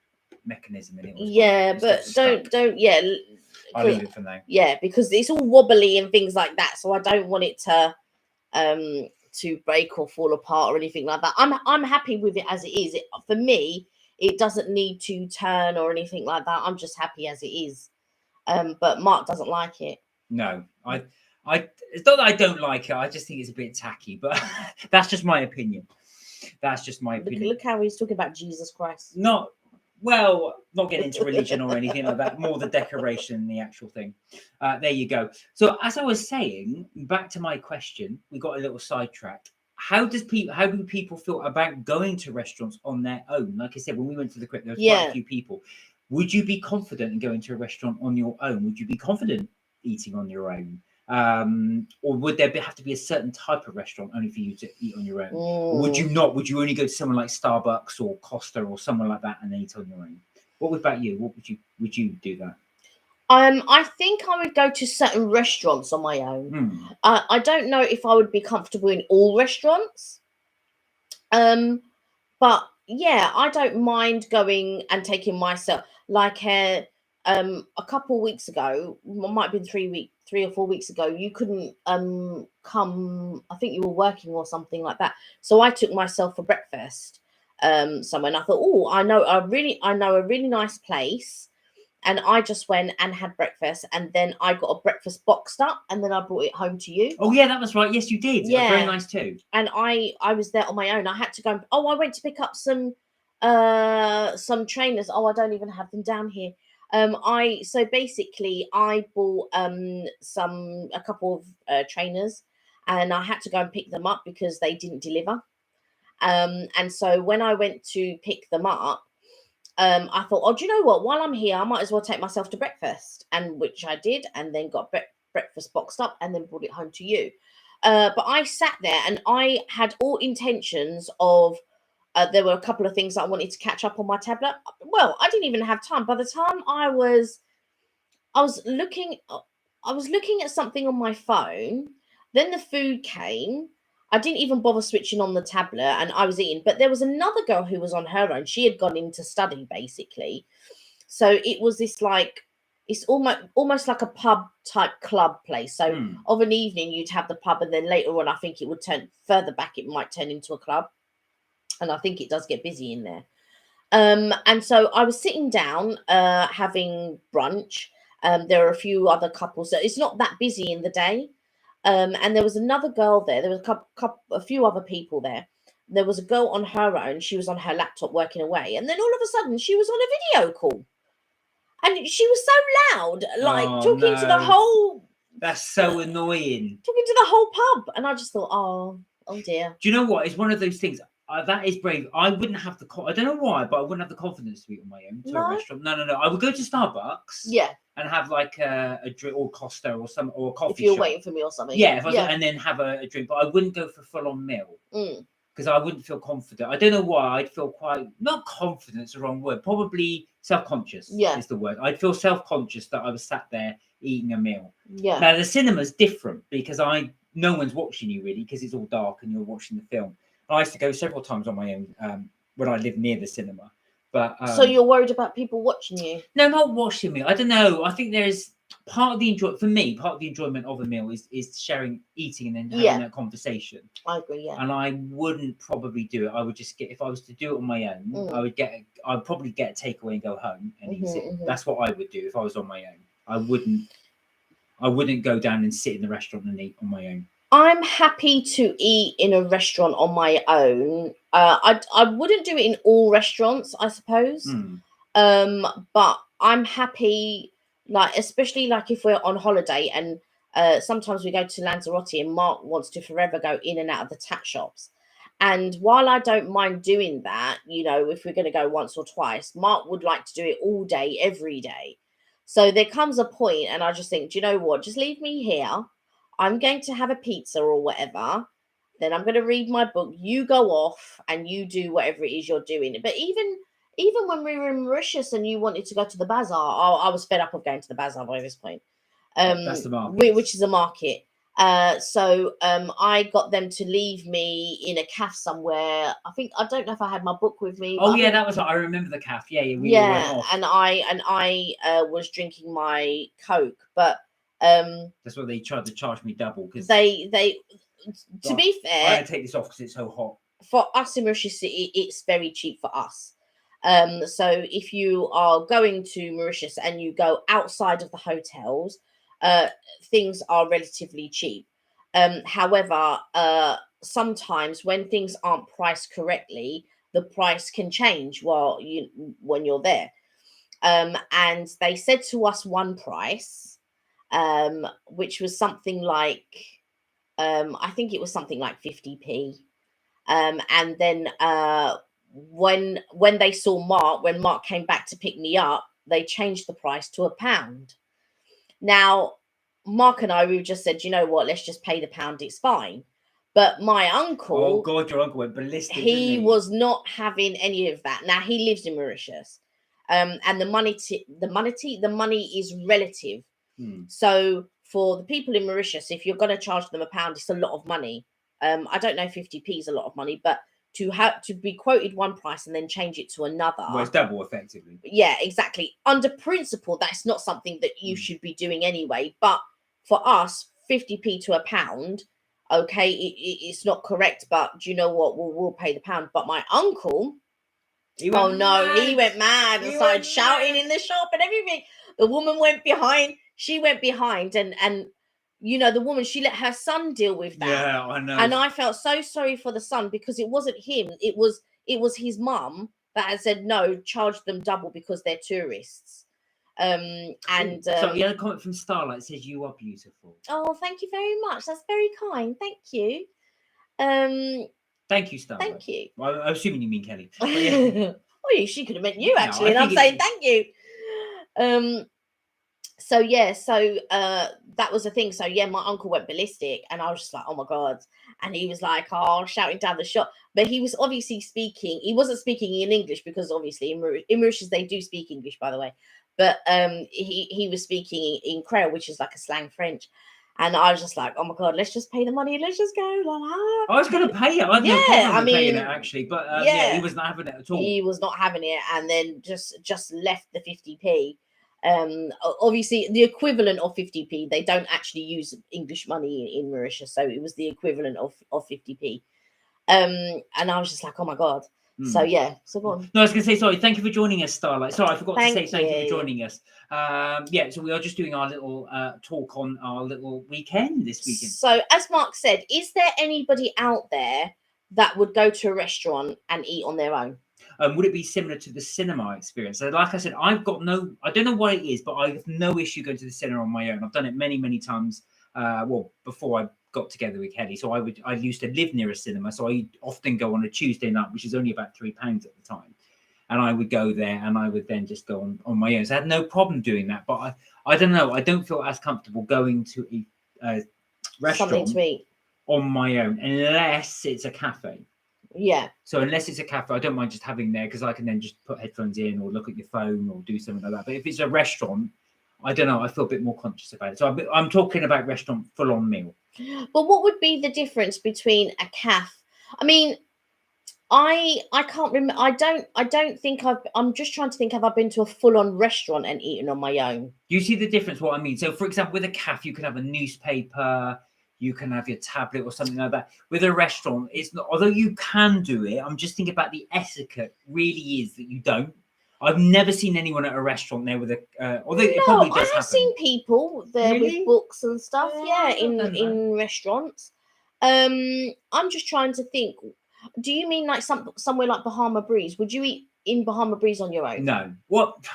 mechanism in it. Yeah, but don't yeah. I'll leave it for now. Yeah, because it's all wobbly and things like that, so I don't want it to break or fall apart or anything like that. I'm happy with it as it is. For me, it doesn't need to turn or anything like that. I'm just happy as it is. But Mark doesn't like it. No, it's not that I don't like it. I just think it's a bit tacky, but that's just my opinion. That's just my opinion. Look how he's talking about Jesus Christ. Not getting into religion or anything like that. More the decoration than the actual thing. There you go. So as I was saying, back to my question, we got a little sidetracked. How do people feel about going to restaurants on their own? Like I said, when we went to the crypt, there was quite a few people. Would you be confident in going to a restaurant on your own? Would you be confident eating on your own? Or would there have to be a certain type of restaurant only for you to eat on your own? Or would you not? Would you only go to someone like Starbucks or Costa or someone like that and then eat on your own? What about you? What would you do that? I think I would go to certain restaurants on my own. I don't know if I would be comfortable in all restaurants. But yeah, I don't mind going and taking myself like a couple of weeks ago, might have been 3 or 4 weeks ago, you couldn't come. I think you were working or something like that. So I took myself for breakfast somewhere, and I thought, oh, I know a really nice place And I just went and had breakfast, and then I got a breakfast boxed up, and then I brought it home to you. Oh yeah, that was right. Yes, you did. Yeah. Very nice too. And I was there on my own. I had to go. I went to pick up some trainers. I don't even have them down here. So basically I bought a couple of trainers, and I had to go and pick them up because they didn't deliver. And so when I went to pick them up, I thought, oh, do you know what? While I'm here, I might as well take myself to breakfast, and which I did, and then got breakfast boxed up, and then brought it home to you. But I sat there, and I had all intentions of. There were a couple of things that I wanted to catch up on my tablet. Well, I didn't even have time. By the time I was looking at something on my phone. Then the food came. I didn't even bother switching on the tablet, and I was eating. But there was another girl who was on her own. She had gone in to study, basically. So it was this like, it's almost like a pub type club place. So of an evening you'd have the pub, and then later on I think it would turn further back. It might turn into a club, and I think it does get busy in there. And so I was sitting down having brunch. There are a few other couples. So it's not that busy in the day. And there was another girl there. There was a few other people there. There was a girl on her own. She was on her laptop working away. And then all of a sudden she was on a video call. And she was so loud, like talking to the whole... That's so annoying. Talking to the whole pub. And I just thought, oh dear. Do you know what? It's one of those things. That is brave. I wouldn't have the... I don't know why, but I wouldn't have the confidence to eat on my own to a restaurant. No. I would go to Starbucks. Yeah. And have like a drink, or Costa, or a coffee. If you're shop. waiting for me or something. Yeah, and then have a drink. But I wouldn't go for full on meal because I wouldn't feel confident. I don't know why. I'd feel quite, not confident. It's the wrong word. Probably self-conscious. Yeah, is the word. I'd feel self-conscious that I was sat there eating a meal. Yeah. Now the cinema's different because no one's watching you really, because it's all dark and you're watching the film. I used to go several times on my own when I lived near the cinema. But so you're worried about people watching you? No, not watching me. I don't know. I think there's part of the enjoyment of a meal is sharing, eating, and then having that conversation. I agree. Yeah. And I wouldn't probably do it. I would just if I was to do it on my own, I'd probably get a takeaway and go home and eat it. That's what I would do if I was on my own. I wouldn't go down and sit in the restaurant and eat on my own. I'm happy to eat in a restaurant on my own. I wouldn't do it in all restaurants, I suppose. But I'm happy, like, especially like if we're on holiday, and sometimes we go to Lanzarote, and Mark wants to forever go in and out of the tat shops. And while I don't mind doing that, if we're going to go once or twice, Mark would like to do it all day, every day. So there comes a point, and I just think, do you know what? Just leave me here. I'm going to have a pizza or whatever. Then I'm going to read my book. You go off and you do whatever it is you're doing. But even when we were in Mauritius and you wanted to go to the bazaar, I was fed up of going to the bazaar by this point. That's the market. Which is a market. So I got them to leave me in a cafe somewhere. I don't know if I had my book with me. Oh yeah, that was. I remember the cafe. Yeah, and I was drinking my Coke, but that's why they tried to charge me double, because they to be fair, I had to take this off because it's so hot. For us in Mauritius, it's very cheap for us. So if you are going to Mauritius and you go outside of the hotels, things are relatively cheap. However, sometimes when things aren't priced correctly, the price can change when you're there. And they said to us one price, which was something like, I think it was something like 50p. And then when they saw Mark, when Mark came back to pick me up, they changed the price to £1. Now, Mark and we just said, you know what, let's just pay the £1, it's fine. But my uncle... Oh, God, your uncle went ballistic, he was not having any of that. Now, he lives in Mauritius. And the money is relative. So for the people in Mauritius, if you're going to charge them £1, it's a lot of money. I don't know if 50p is a lot of money, but to be quoted one price and then change it to another. Well, it's double, effectively. Yeah, exactly. Under principle, that's not something that you should be doing anyway. But for us, 50p to £1, okay, it's not correct. But do you know what? We'll pay the £1. But my uncle, Oh no, he went mad and started shouting in the shop and everything. The woman went behind. She went behind, and you know, the woman, she let her son deal with that. Yeah, I know. And I felt so sorry for the son, because it wasn't him. It was his mum that had said no, charge them double because they're tourists. And so you had a comment from Starlight that says you are beautiful. oh, thank you very much. That's very kind. Thank you. Thank you, Starlight. Thank you. Well, I'm assuming you mean Kelly. But yeah. Oh, she could have meant you, actually, I and I'm think saying thank you. So yeah, so that was the thing. So yeah, my uncle went ballistic, and I was just like, oh my god. And he was like, oh, shouting down the shop. But he was obviously speaking. He wasn't speaking in English, because obviously in Mauritius they do speak English, by the way. But he was speaking in Creole, which is like a slang French. And I was just like, oh my god, let's just pay the money. Let's just go. I was going to pay it. I had no problem with paying it, actually. But yeah, he was not having it at all. He was not having it, and then just left the 50p. Obviously the equivalent of 50p. They don't actually use English money in Mauritius, so it was the equivalent of 50p. And I was just like, oh my god. So yeah, so go on. No, I was going to say, sorry, thank you for joining us, Starlight. Sorry, I forgot to say thank you for joining us. Yeah, so we are just doing our little talk on our little weekend this weekend. So as Mark said, is there anybody out there that would go to a restaurant and eat on their own? Would it be similar to the cinema experience? So like I said, I don't know what it is, but I have no issue going to the cinema on my own. I've done it many, many times. Well, before I got together with Kelly. So I used to live near a cinema, so I often go on a Tuesday night, which is only about £3 at the time. And I would go there, and I would then just go on my own. So I had no problem doing that. But I don't know. I don't feel as comfortable going to a restaurant something to eat on my own, unless it's a cafe. Yeah. So unless it's a cafe, I don't mind just having there, because I can then just put headphones in or look at your phone or do something like that. But if it's a restaurant, I don't know. I feel a bit more conscious about it. So I'm talking about restaurant full-on meal. But what would be the difference between a cafe? I mean, I can't remember. I don't think I'm just trying to think, have I been to a full-on restaurant and eaten on my own? You see the difference, what I mean? So for example, with a cafe, you can have a newspaper, you can have your tablet or something like that. With a restaurant, it's not, although you can do it, I'm just thinking about the etiquette really is that you don't. I've never seen anyone at a restaurant there with a, although it probably does happen. I've seen people there with books and stuff, in restaurants. I'm just trying to think. Do you mean like somewhere like Bahama Breeze? Would you eat in Bahama Breeze on your own? No. What?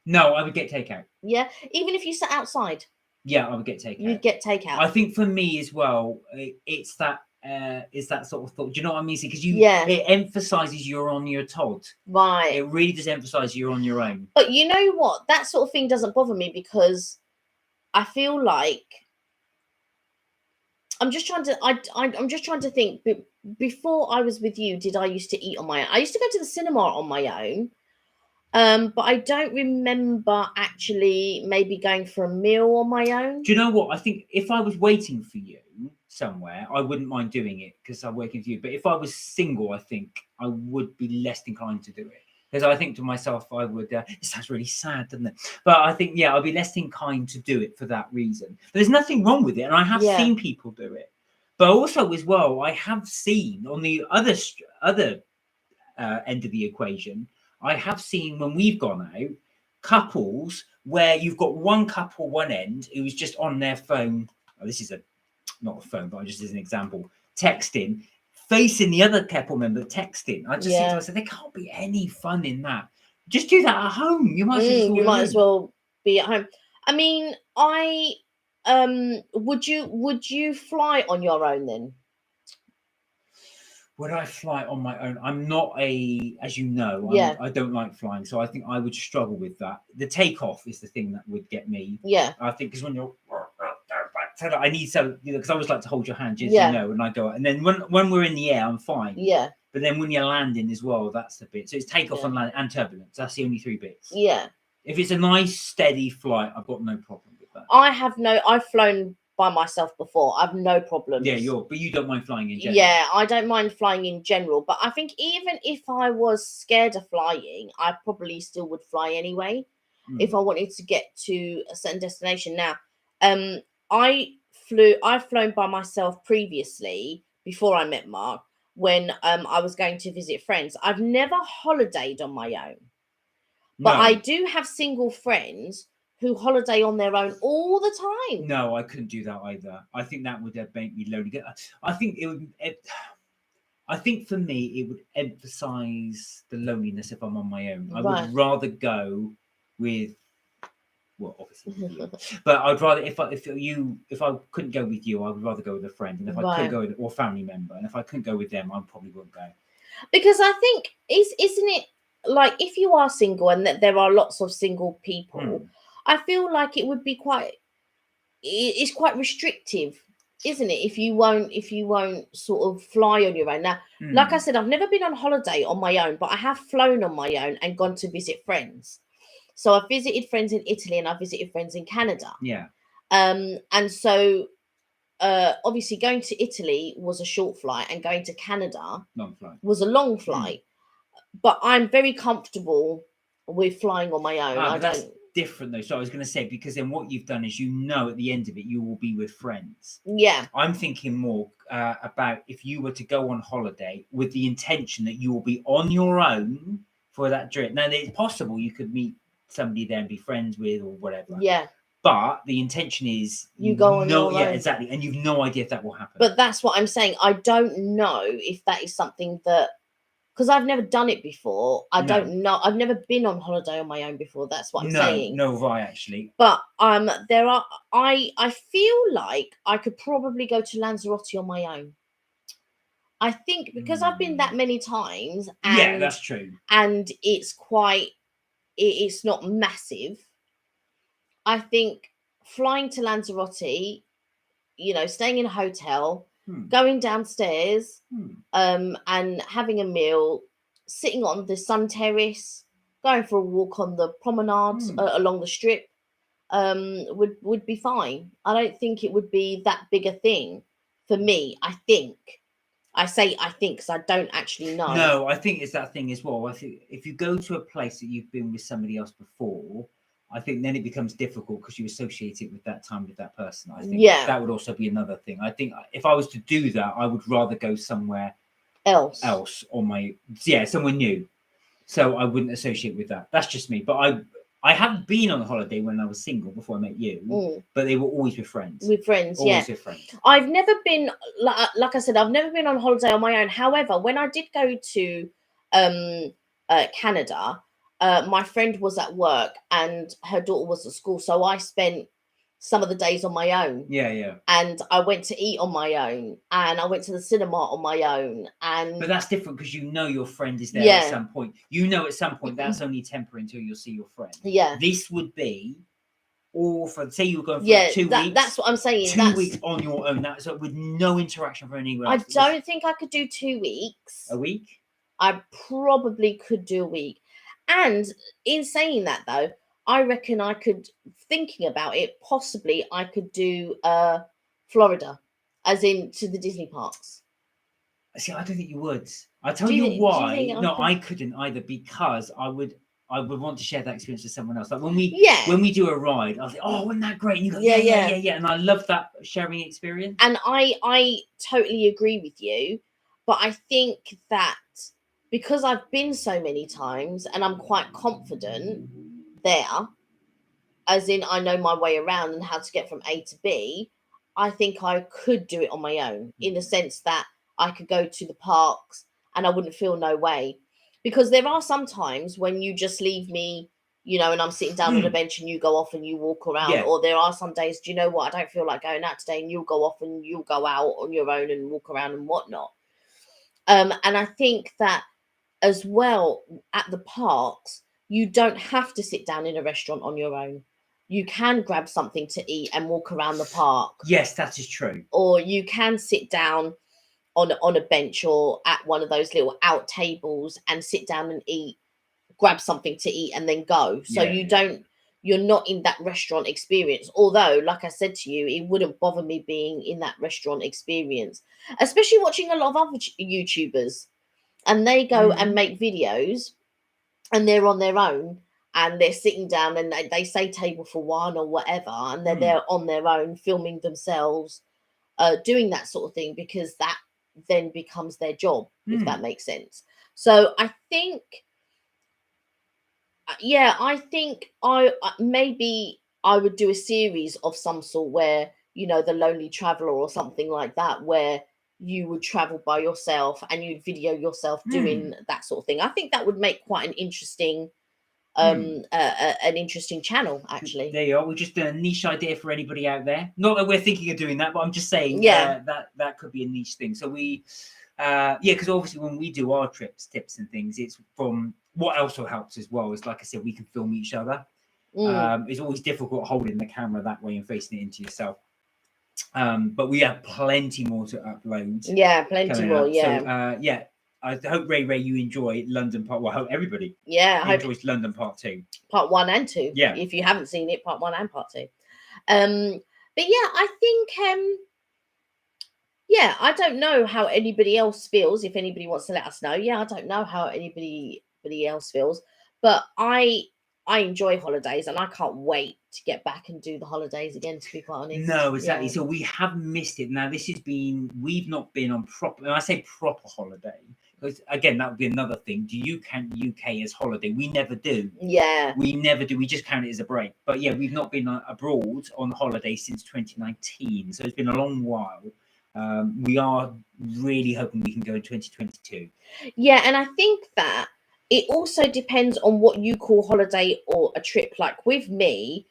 No, I would get takeout. Yeah, even if you sat outside. Yeah, I would get takeout. You'd get takeout. I think for me as well, it's that sort of thought. Do you know what I mean? Because it emphasises you're on your Todd. Right. It really does emphasise you're on your own. But you know what? That sort of thing doesn't bother me, because I feel like I'm just trying to think. Before I was with you, did I used to eat on my own? I used to go to the cinema on my own. But I don't remember actually maybe going for a meal on my own. Do you know what? I think if I was waiting for you somewhere, I wouldn't mind doing it because I'm working for you. But if I was single, I think I would be less inclined to do it. Because I think to myself, I would, it sounds really sad, doesn't it? But I think, I'll be less inclined to do it for that reason. But there's nothing wrong with it. And I have seen people do it. But also as well, I have seen on the other end of the equation, I have seen when we've gone out, couples where you've got one couple one end who's just on their phone. Oh, this is not a phone, but just as an example, texting, facing the other couple member texting. I just think to myself, there can't be any fun in that. Just do that at home. You might as well be at home. I mean, would you fly on your own then? Would I fly on my own? I'm not as you know, I don't like flying. So I think I would struggle with that. The takeoff is the thing that would get me. Yeah. I think because when you're, I need because I always like to hold your hand, as you know, and I go, and then when we're in the air, I'm fine. Yeah. But then when you're landing as well, that's the bit. So it's takeoff and land and turbulence. That's the only 3 bits. Yeah. If it's a nice, steady flight, I've got no problem with that. I've flown by myself before. I've no problem. Yeah, but you don't mind flying in general. Yeah, I don't mind flying in general. But I think even if I was scared of flying, I probably still would fly anyway. If I wanted to get to a certain destination. Now, I've flown by myself previously before I met Mark, when I was going to visit friends. I've never holidayed on my own, but No. I do have single friends who holiday on their own all the time. No, I couldn't do that either. I think that would make me lonely. I think it would. I think for me, it would emphasize the loneliness if I'm on my own. I Right. would rather go with, well, obviously, with you. But I'd rather if I couldn't go with you, I would rather go with a friend, and if I Right. couldn't go with or family member, and if I couldn't go with them, I probably wouldn't go. Because I think isn't it like if you are single and that there are lots of single people, I feel like it would be it's quite restrictive, isn't it? If you won't sort of fly on your own. Now, like I said, I've never been on holiday on my own, but I have flown on my own and gone to visit friends. So I've visited friends in Italy and I've visited friends in Canada. Yeah. And so obviously going to Italy was a short flight and going to Canada Long flight. was a long flight. But I'm very comfortable with flying on my own. But that's different though. So I was going to say, because then what you've done is, at the end of it, you will be with friends. Yeah. I'm thinking more about if you were to go on holiday with the intention that you will be on your own for that trip. Now, it's possible you could meet somebody there and be friends with or whatever. Yeah. But the intention is you go on your own. Yeah, exactly. And you've no idea if that will happen. But that's what I'm saying. I don't know if that is something that, because I've never done it before. I don't know. I've never been on holiday on my own before. That's what I'm saying. No, right, actually. But there are. I feel like I could probably go to Lanzarote on my own. I think because I've been that many times. And, yeah, that's true. And it's it's not massive. I think flying to Lanzarote, staying in a hotel, going downstairs, and having a meal, sitting on the sun terrace, going for a walk on the promenade along the strip, would be fine. I don't think it would be that big a thing for me. I think. I say I think because I don't actually know. No, I think it's that thing as well. I think if you go to a place that you've been with somebody else before, I think then it becomes difficult because you associate it with that time with that person. I think that would also be another thing. I think if I was to do that, I would rather go somewhere else on somewhere new. So I wouldn't associate with that. That's just me. But I have been on a holiday when I was single before I met you, but they were always with friends. With friends, always with friends. I've never been, like I said, I've never been on holiday on my own. However, when I did go to Canada, my friend was at work and her daughter was at school. So I spent some of the days on my own. Yeah. And I went to eat on my own and I went to the cinema on my own. But that's different because your friend is there at some point. At some point that's only temporary until you'll see your friend. Yeah. This would be all for, say you were going for 2 weeks. That's what I'm saying. 2 weeks on your own. That's with no interaction from anyone else. I don't think I could do 2 weeks. A week? I probably could do a week. And in saying that though, I reckon I could, thinking about it, possibly I could do Florida, as in to the Disney parks. See, I don't think you would. I'll tell you why. I couldn't either, because I would want to share that experience with someone else. Like when we do a ride, I was like, oh, wasn't that great? And you go, yeah. And I love that sharing experience. And I totally agree with you. But I think that because I've been so many times and I'm quite confident there, as in I know my way around and how to get from A to B, I think I could do it on my own, in the sense that I could go to the parks and I wouldn't feel no way. Because there are some times when you just leave me, and I'm sitting down on a bench and you go off and you walk around. Or there are some days, do you know what, I don't feel like going out today, and you'll go off and you'll go out on your own and walk around and whatnot. And I think that as well at the parks, you don't have to sit down in a restaurant on your own. You can grab something to eat and walk around the park. Yes, that is true. Or you can sit down on a bench or at one of those little out tables and sit down and eat, grab something to eat and then go. So you're not in that restaurant experience. Although, like I said to you, it wouldn't bother me being in that restaurant experience, especially watching a lot of other YouTubers. And they go and make videos and they're on their own and they're sitting down and they say table for one or whatever. And then they're on their own filming themselves, doing that sort of thing, because then becomes their job, if Mm. that makes sense. So I think, I think maybe I would do a series of some sort where, the Lonely Traveler or something like that, where you would travel by yourself and you'd video yourself doing that sort of thing. I think that would make quite an interesting channel, actually. There you are. We're just a niche idea for anybody out there. Not that we're thinking of doing that, but I'm just saying that could be a niche thing. So we, because obviously when we do our trips, tips and things, it's from what also helps as well is, like I said, we can film each other. It's always difficult holding the camera that way and facing it into yourself. But we have plenty more to upload. Yeah, plenty more. Up. Yeah. So, I hope Ray you enjoy London Part. Well, I hope everybody enjoys London Part 2, Part 1 and 2. Yeah, if you haven't seen it, Part 1 and Part 2. But I think I don't know how anybody else feels. If anybody wants to let us know, I don't know how anybody else feels, but I enjoy holidays and I can't wait to get back and do the holidays again, to be quite honest. No, exactly. So we have missed it. Now we've not been on proper, and I say proper holiday, because again, that would be another thing. Do you count the UK as holiday? We never do. Yeah. We never do. We just count it as a break. But we've not been abroad on holiday since 2019. So it's been a long while. We are really hoping we can go in 2022. Yeah, and I think that it also depends on what you call holiday or a trip. Like with me,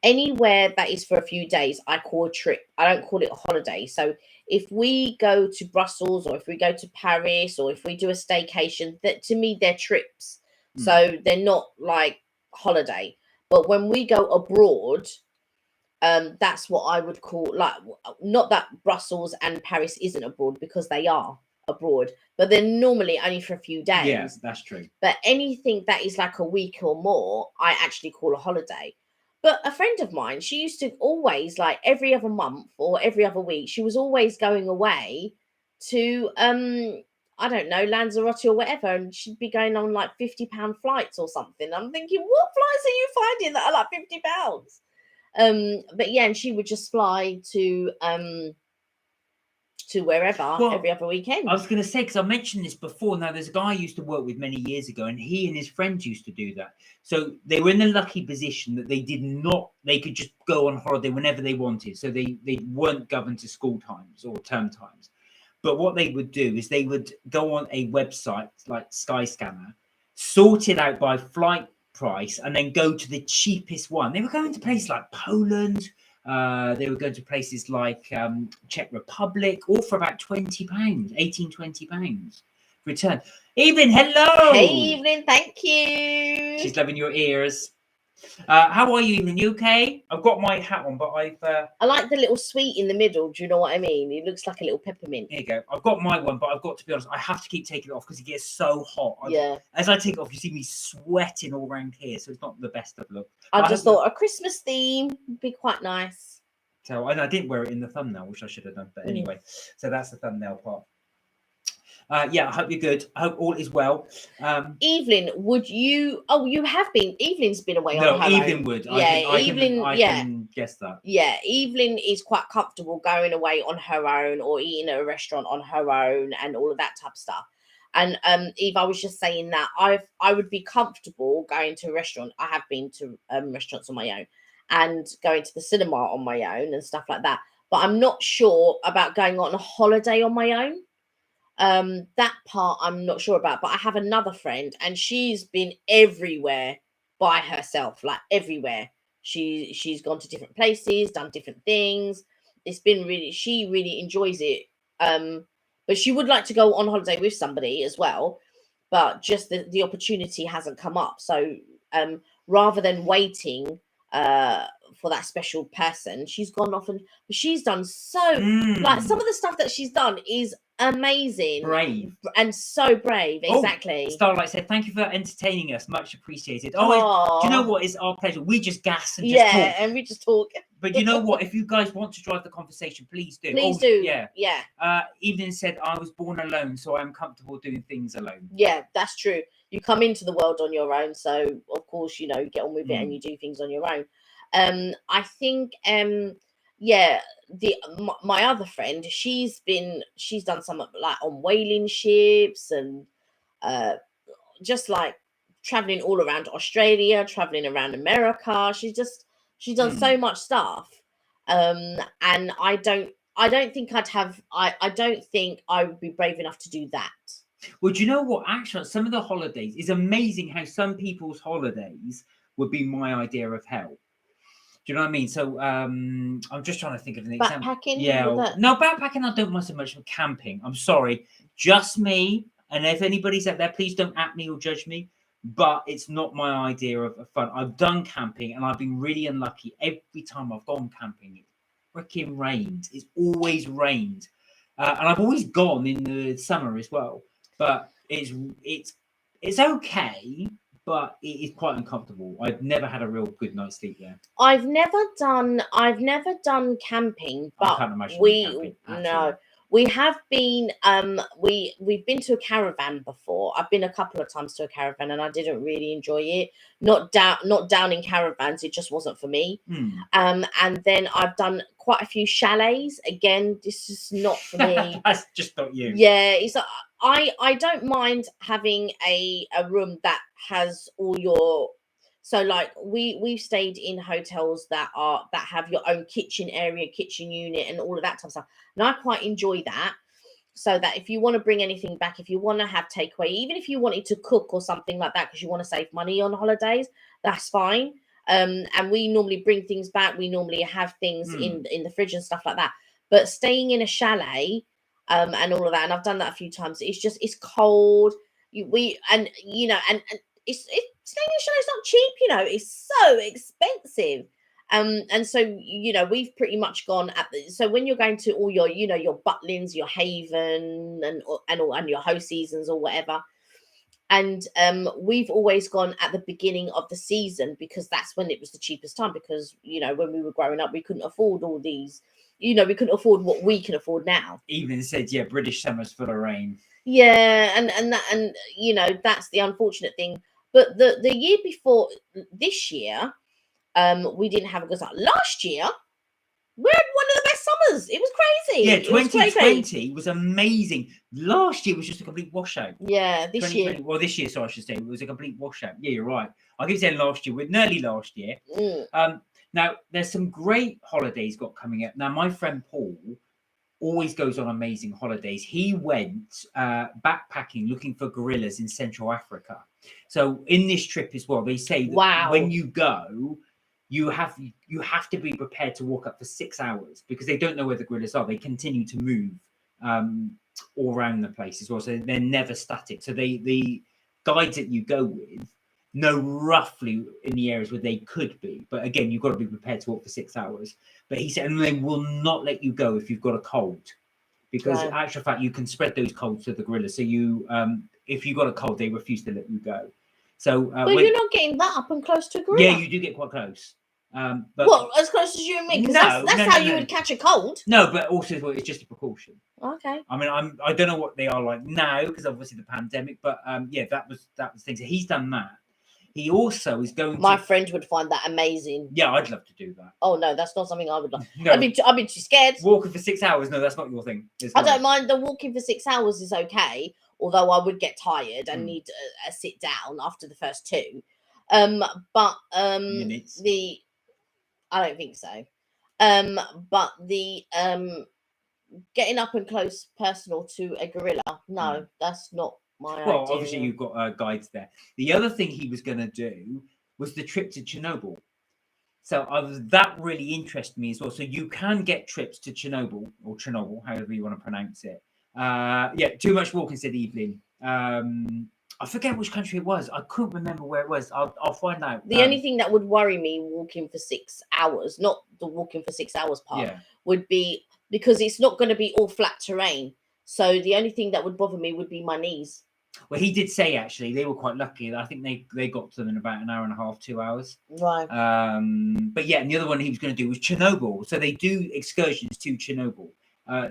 anywhere that is for a few days, I call a trip. I don't call it a holiday. So if we go to Brussels or if we go to Paris or if we do a staycation, that to me, they're trips. So they're not like holiday. But when we go abroad, that's what I would call, like, not that Brussels and Paris isn't abroad, because they are abroad, but they're normally only for a few days. Yeah, that's true. But anything that is like a week or more, I actually call a holiday. But a friend of mine, she used to always, like every other month or every other week, she was always going away to I don't know, Lanzarote or whatever, and she'd be going on like £50 flights or something. I'm thinking, what flights are you finding that are like £50? But and she would just fly to wherever every other weekend. I was going to say, because I mentioned this before. Now, there's a guy I used to work with many years ago, and he and his friends used to do that. So they were in the lucky position that they could just go on holiday whenever they wanted. So they weren't governed to school times or term times. But what they would do is they would go on a website like Skyscanner, sort it out by flight price, and then go to the cheapest one. They were going to places like Poland. They were going to places like Czech Republic, all for about £20, £18-20 return. Evelyn, hello. Hey, Evelyn, thank you. She's loving your ears. How are you, Evelyn? You okay? I've got my hat on, but I like the little sweet in the middle. Do you know what I mean? It looks like a little peppermint. There you go. I've got my one, but I've got to be honest, I have to keep taking it off because it gets so hot. As I take it off, you see me sweating all around here, so it's not the best of look. I just thought a Christmas theme would be quite nice. So I didn't wear it in the thumbnail, which I should have done. But anyway, so that's the thumbnail part. I hope you're good. I hope all is well. Evelyn, would you? Oh, you have been. Evelyn's been away on her Evelyn own. would. Yeah, Evelyn. I can guess that. Yeah, Evelyn is quite comfortable going away on her own or eating at a restaurant on her own and all of that type of stuff. And Eve, I was just saying that I would be comfortable going to a restaurant. I have been to restaurants on my own and going to the cinema on my own and stuff like that. But I'm not sure about going on a holiday on my own. That part I'm not sure about, but I have another friend and she's been everywhere by herself, like everywhere. She's gone to different places, done different things. It's been she really enjoys it. But she would like to go on holiday with somebody as well, but just the opportunity hasn't come up. So rather than waiting for that special person, she's gone off and she's done like some of the stuff that she's done is amazing, brave, and so brave. Exactly. Starlight said, "Thank you for entertaining us. Much appreciated." Oh, do you know what? It's our pleasure. We just gas and just talk. And we just talk. But you know what? If you guys want to drive the conversation, please do. Please do. Yeah. Evelyn said, "I was born alone, so I'm comfortable doing things alone." Yeah, that's true. You come into the world on your own, so of course you get on with it and you do things on your own. I think my other friend, she's done some like on whaling ships and just like traveling all around Australia, traveling around America. She's done so much stuff. And I don't think I don't think I would be brave enough to do that. Well, do you know what? Actually, some of the holidays, it's amazing how some people's holidays would be my idea of hell. Do you know what I mean? So I'm just trying to think of an example. Backpacking? Yeah. No, backpacking I don't mind so much. Camping, I'm sorry. Just me. And if anybody's out there, please don't at me or judge me. But it's not my idea of fun. I've done camping and I've been really unlucky. Every time I've gone camping, it freaking rained. It's always rained. And I've always gone in the summer as well. But it's okay, but it is quite uncomfortable. I've never had a real good night's sleep there. I've never done camping, but we have been we've been to a caravan before. I've been a couple of times to a caravan and I didn't really enjoy it. Not down in caravans, it just wasn't for me. And then I've done quite a few chalets. Again, this is not for me. That's just not you. Yeah, it's I don't mind having a room that has all your, so like we've stayed in hotels that have your own kitchen area, kitchen unit and all of that type of stuff. And I quite enjoy that. So that if you want to bring anything back, if you want to have takeaway, even if you wanted to cook or something like that, because you want to save money on holidays, that's fine. And we normally bring things back. We normally have things in the fridge and stuff like that. But staying in a chalet, and all of that, and I've done that a few times. It's cold. And staying in a chalet is not cheap. It's so expensive. And so we've pretty much gone so when you're going to all your your Butlins, your Haven, and your Ho seasons or whatever, and we've always gone at the beginning of the season because that's when it was the cheapest time. Because when we were growing up, we couldn't afford all these. We couldn't afford what we can afford now. Even said, British summer's full of rain. Yeah, and that's the unfortunate thing. But the year before this year, we didn't have a good time. Last year, we had one of the best summers. It was crazy. Yeah, 2020 was amazing. Last year was just a complete washout. Yeah, this year. Well, this year, so I should say, it was a complete washout. Yeah, you're right. I keep saying last year, nearly last year. Now, there's some great holidays got coming up. Now, my friend Paul always goes on amazing holidays. He went backpacking looking for gorillas in Central Africa. So in this trip as well, they say that when you go, you have to be prepared to walk up for 6 hours because they don't know where the gorillas are. They continue to move all around the place as well. So they're never static. So the guides that you go with know roughly in the areas where they could be, but again, you've got to be prepared to walk for 6 hours. But he said, and they will not let you go if you've got a cold, because in actual fact, you can spread those colds to the gorillas. So if you got a cold, they refuse to let you go. So, but you're not getting that up and close to a gorilla. Yeah, you do get quite close. But well, as close as you and me, because that's how you would catch a cold. No, but also it's just a precaution. Okay. I mean, I don't know what they are like now because obviously the pandemic, but that was things. So he's done that. He also is going. My friend would find that amazing. Yeah, I'd love to do that. Oh no, that's not something I would like. No. I'd be too scared. Walking for 6 hours? No, that's not your thing. I don't mind. The walking for 6 hours is okay, although I would get tired and need a sit down after the first two. But minutes. I don't think so. But the getting up and close personal to a gorilla, no, that's not my idea. Well, obviously you've got guides there. The other thing he was going to do was the trip to Chernobyl. So that really interested me as well. So you can get trips to Chernobyl, or Chernobyl, however you want to pronounce it. Too much walking, said Evelyn. I forget which country it was. I couldn't remember where it was. I'll find out. The only thing that would worry me walking for 6 hours, not the walking for 6 hours part, would be because it's not going to be all flat terrain. So the only thing that would bother me would be my knees. Well, he did say actually they were quite lucky. I think they got to them in about an hour and a half, 2 hours. Right. But yeah, and the other one he was going to do was Chernobyl. So they do excursions to Chernobyl.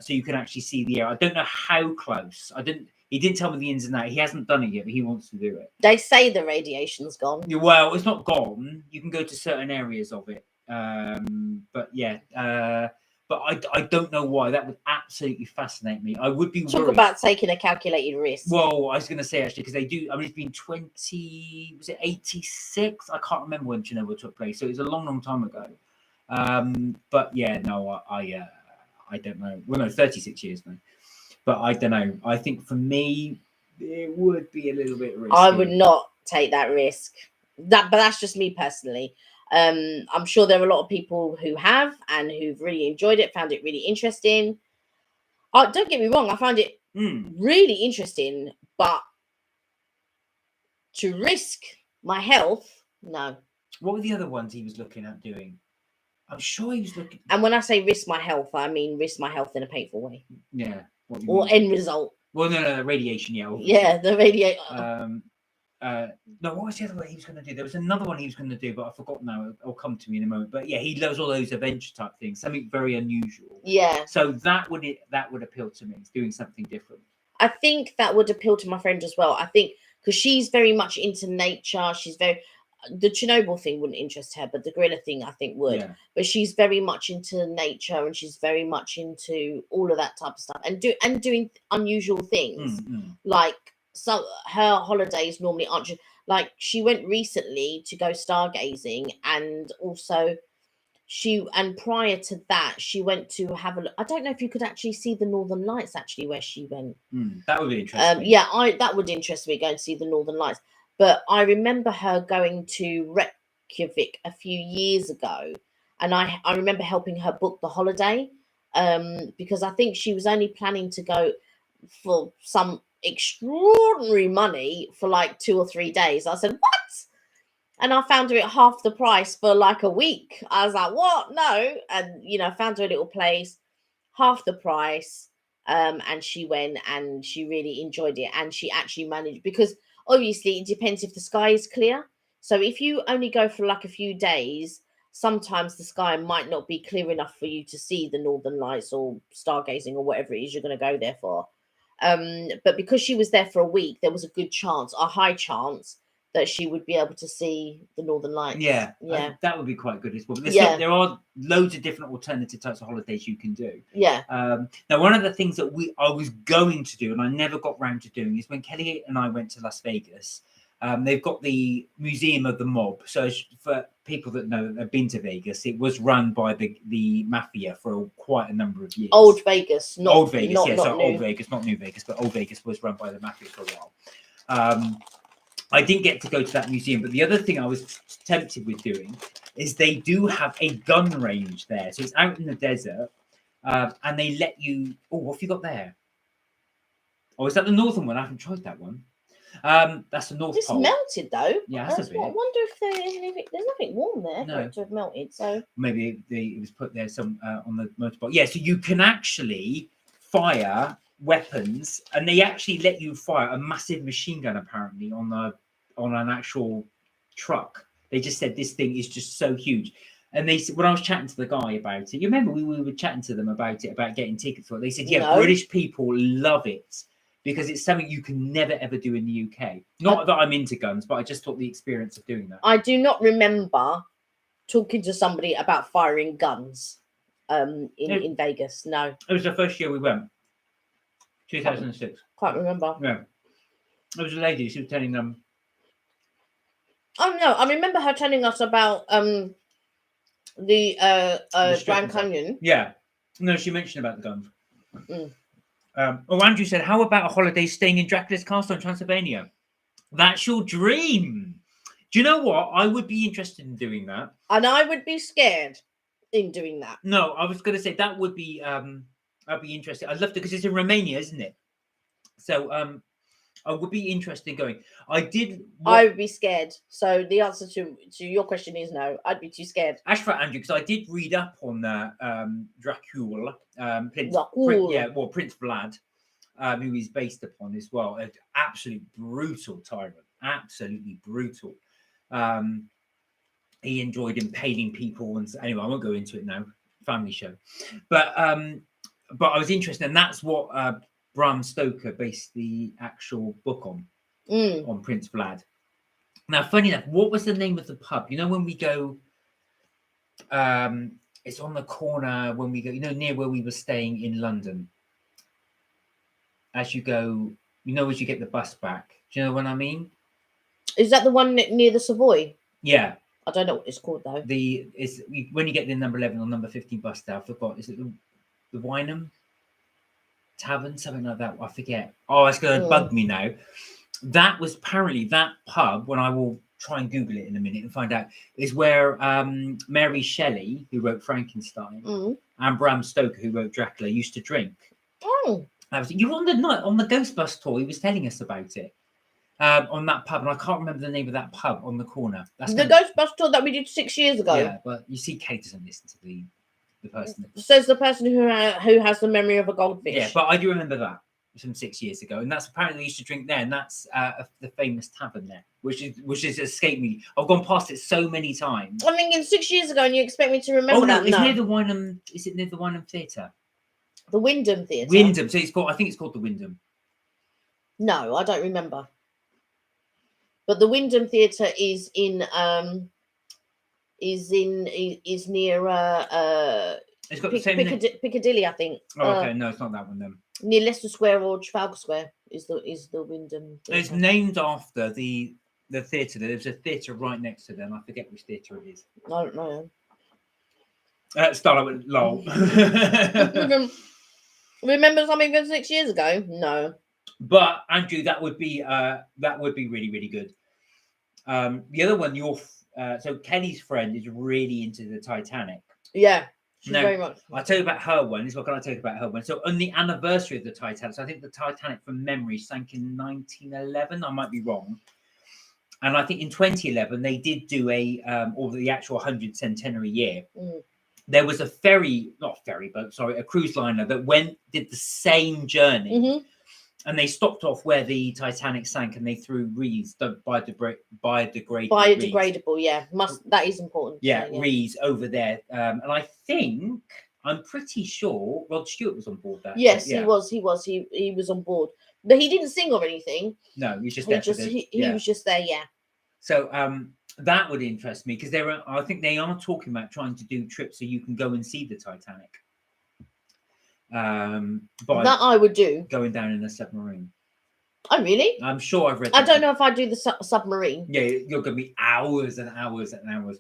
So you can actually see the area. I don't know how close. He didn't tell me the ins and outs. He hasn't done it yet, but he wants to do it. They say the radiation's gone. Well, it's not gone. You can go to certain areas of it. But yeah, but I don't know why. That would absolutely fascinate me. I would be Talk worried. about taking a calculated risk. Well, I was going to say actually, because they do. I mean, it's been 20. Was it 86? I can't remember when Chernobyl took place. So it was a long, long time ago. But yeah, no, I don't know. Well, no, 36 years now. But I don't know. I think for me, it would be a little bit risky. I would not take that risk. But that's just me personally. I'm sure there are a lot of people who have and who've really enjoyed it, found it really interesting. Don't get me wrong, I found it really interesting, but to risk my health, no. What were the other ones he was looking at doing? I'm sure he was looking. And when I say risk my health, I mean risk my health in a painful way. Yeah. Or end result. Well, no, radiation. Yeah. Obviously. Yeah, the radiation. No, what was the other one he was going to do? There was another one he was going to do, but I forgot now. It'll come to me in a moment. But yeah, he loves all those adventure type things, something very unusual. Yeah. So that would appeal to me. It's doing something different. I think that would appeal to my friend as well. I think because she's very much into nature. The Chernobyl thing wouldn't interest her, but the gorilla thing I think would. Yeah. But she's very much into nature and she's very much into all of that type of stuff and doing unusual things. Like so her holidays normally aren't just, like she went recently to go stargazing, and also prior to that she went to have a look. I don't know if you could actually see the Northern Lights actually where she went. That would be interesting. That would interest me, going to see the Northern Lights. But I remember her going to Reykjavik a few years ago, and I remember helping her book the holiday, because I think she was only planning to go for some extraordinary money for like 2 or 3 days. I said, what? And I found her at half the price for like a week. I was like, what? No. And, found her a little place, half the price. And she went and she really enjoyed it. And she actually managed, because obviously it depends if the sky is clear. So if you only go for like a few days, sometimes the sky might not be clear enough for you to see the Northern Lights or stargazing or whatever it is you're going to go there for. But because she was there for a week, there was a high chance that she would be able to see the Northern Lights. Yeah. That would be quite good as well. There are loads of different alternative types of holidays you can do. Yeah. Now, one of the things that I was going to do and I never got round to doing is when Kelly and I went to Las Vegas. They've got the Museum of the Mob. So for people that know that have been to Vegas, it was run by the mafia for quite a number of years. Old Vegas, not Old Vegas, not, yeah. not So new. Old Vegas, not New Vegas, but Old Vegas was run by the mafia for a while. I didn't get to go to that museum, but the other thing I was tempted with doing is they do have a gun range there. So it's out in the desert, and they let you. Oh, what have you got there? Oh, is that the northern one? I haven't tried that one. That's the North Pole. It's melted though. Yeah, I wonder if there's nothing warm there for it to have melted. So maybe it was put there on the motorbike. Yeah, so you can actually fire weapons, and they actually let you fire a massive machine gun apparently on an actual truck. They just said this thing is just so huge. And they said, when I was chatting to the guy about it, you remember we were chatting to them about getting tickets for it. They said, yeah, British people love it because it's something you can never ever do in the UK. Not that I'm into guns, but I just thought the experience of doing that. I do not remember talking to somebody about firing guns in Vegas. No. It was the first year we went. 2006. Can't remember. Yeah. There was a lady, she was telling them. Oh no, I remember her telling us about the Grand Canyon. Yeah. No, she mentioned about the guns. Andrew said, how about a holiday staying in Dracula's Castle in Transylvania? That's your dream. Do you know what? I would be interested in doing that. And I would be scared in doing that. No, I was going to say that would be, I'd be interested. I'd love to, because it's in Romania, isn't it? So, I would be interested in going. I would be scared. So the answer to your question is no. I'd be too scared. Ash for Andrew, because I did read up on Dracula, Prince Vlad, who he's based upon as well. An absolute brutal tyrant. Absolutely brutal. He enjoyed impaling people, and anyway, I won't go into it now. Family show, but I was interested, and that's what Bram Stoker based the actual book on Prince Vlad. Now, funny enough, what was the name of the pub? You know, when we go, It's on the corner when we go, near where we were staying in London. As you go, as you get the bus back. Do you know what I mean? Is that the one near the Savoy? Yeah. I don't know what it's called though. When you get the number 11 or number 15 bus there, I forgot. Is it the Wynham Tavern, something like that? I forget. Oh, it's going to bug me now. That was apparently that pub. When I will try and Google it in a minute and find out, is where Mary Shelley, who wrote Frankenstein, and Bram Stoker, who wrote Dracula, used to drink. Oh, you were on the Ghost Bus tour. He was telling us about it. On that pub, and I can't remember the name of that pub on the corner. That's the Ghost Bus tour that we did 6 years ago. Yeah, but you see, Kate doesn't listen to the person. Says the person who has the memory of a goldfish. Yeah, but I do remember that from 6 years ago, and that's apparently they used to drink there, and that's the famous tavern there, which is escaped me. I've gone past it so many times. I'm thinking 6 years ago, and you expect me to remember that? It's near the Wynham. Is it near the Wynham Theatre? The Wyndham Theatre. Wyndham. So I think it's called the Wyndham. No, I don't remember. But the Wyndham Theatre is near It's got the same name. Piccadilly, I think. Oh, okay, no, it's not that one then. Near Leicester Square or Trafalgar Square is the Wyndham Theatre. It's named after the theatre. There's a theatre right next to them. I forget which theatre it is. I don't know. Start out with lol. Remember something from 6 years ago? No. But Andrew, that would be really, really good. The other one, so Kelly's friend is really into the Titanic. Yeah, she's very much. I'll tell you about her one. What can I tell you about her one? So on the anniversary of the Titanic, so I think the Titanic from memory sank in 1911. I might be wrong. And I think in 2011 they did do the actual 100th centenary year. There was a cruise liner that did the same journey. And they stopped off where the Titanic sank, and they threw reeds, biodegradable. Yeah, that is important. Yeah, reeds over there. And I'm pretty sure Rod Stewart was on board that. Yes, yeah. He was. He was on board, but he didn't sing or anything. No, he was just there. He was just there. Yeah. So that would interest me, because I think they are talking about trying to do trips so you can go and see the Titanic. That I would do, going down in a submarine. Oh, really? I'm sure I've read. I don't know if I'd do the submarine. Yeah, you're going to be hours and hours and hours.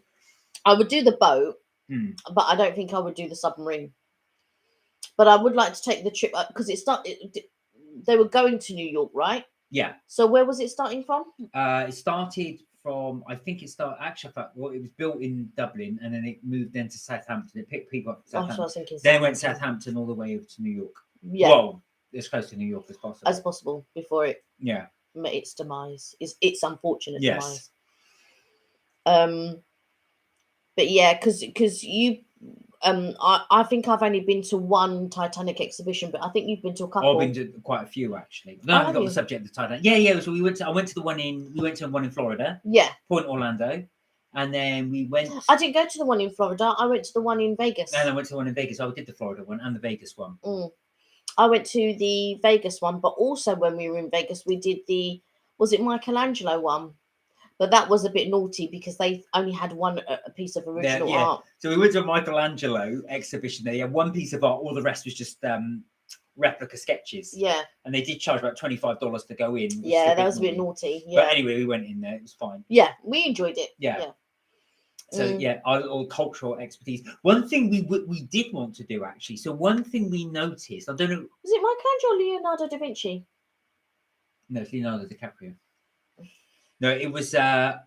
I would do the boat, but I don't think I would do the submarine. But I would like to take the trip up, because they were going to New York, right? Yeah. So where was it starting from? It started from, it was built in Dublin, and then it moved then to Southampton. It picked people up. That's what I was thinking. Then it went Southampton all the way over to New York. Yeah. Well, as close to New York as possible. As possible before it met its demise. Its unfortunate demise. But yeah, because you I think I've only been to one Titanic exhibition, but I think you've been to a couple. I've been to quite a few, actually. No, I got the subject of the Titanic. Yeah. So I went to one in Florida. Yeah. Point Orlando. And then we went. I didn't go to the one in Florida. I went to the one in Vegas. And I went to the one in Vegas. I did the Florida one and the Vegas one. I went to the Vegas one, but also when we were in Vegas, we did was it Michelangelo one? But that was a bit naughty because they only had a piece of original art. So we went to a Michelangelo exhibition. They had one piece of art. All the rest was just replica sketches. Yeah. And they did charge about $25 to go in. Yeah, that was a bit naughty. Yeah. But anyway, we went in there. It was fine. Yeah, we enjoyed it. Yeah. So our little cultural expertise. One thing we did want to do, actually. So one thing we noticed, I don't know. Was it Michelangelo or Leonardo da Vinci? No, it's Leonardo DiCaprio. No, it was. I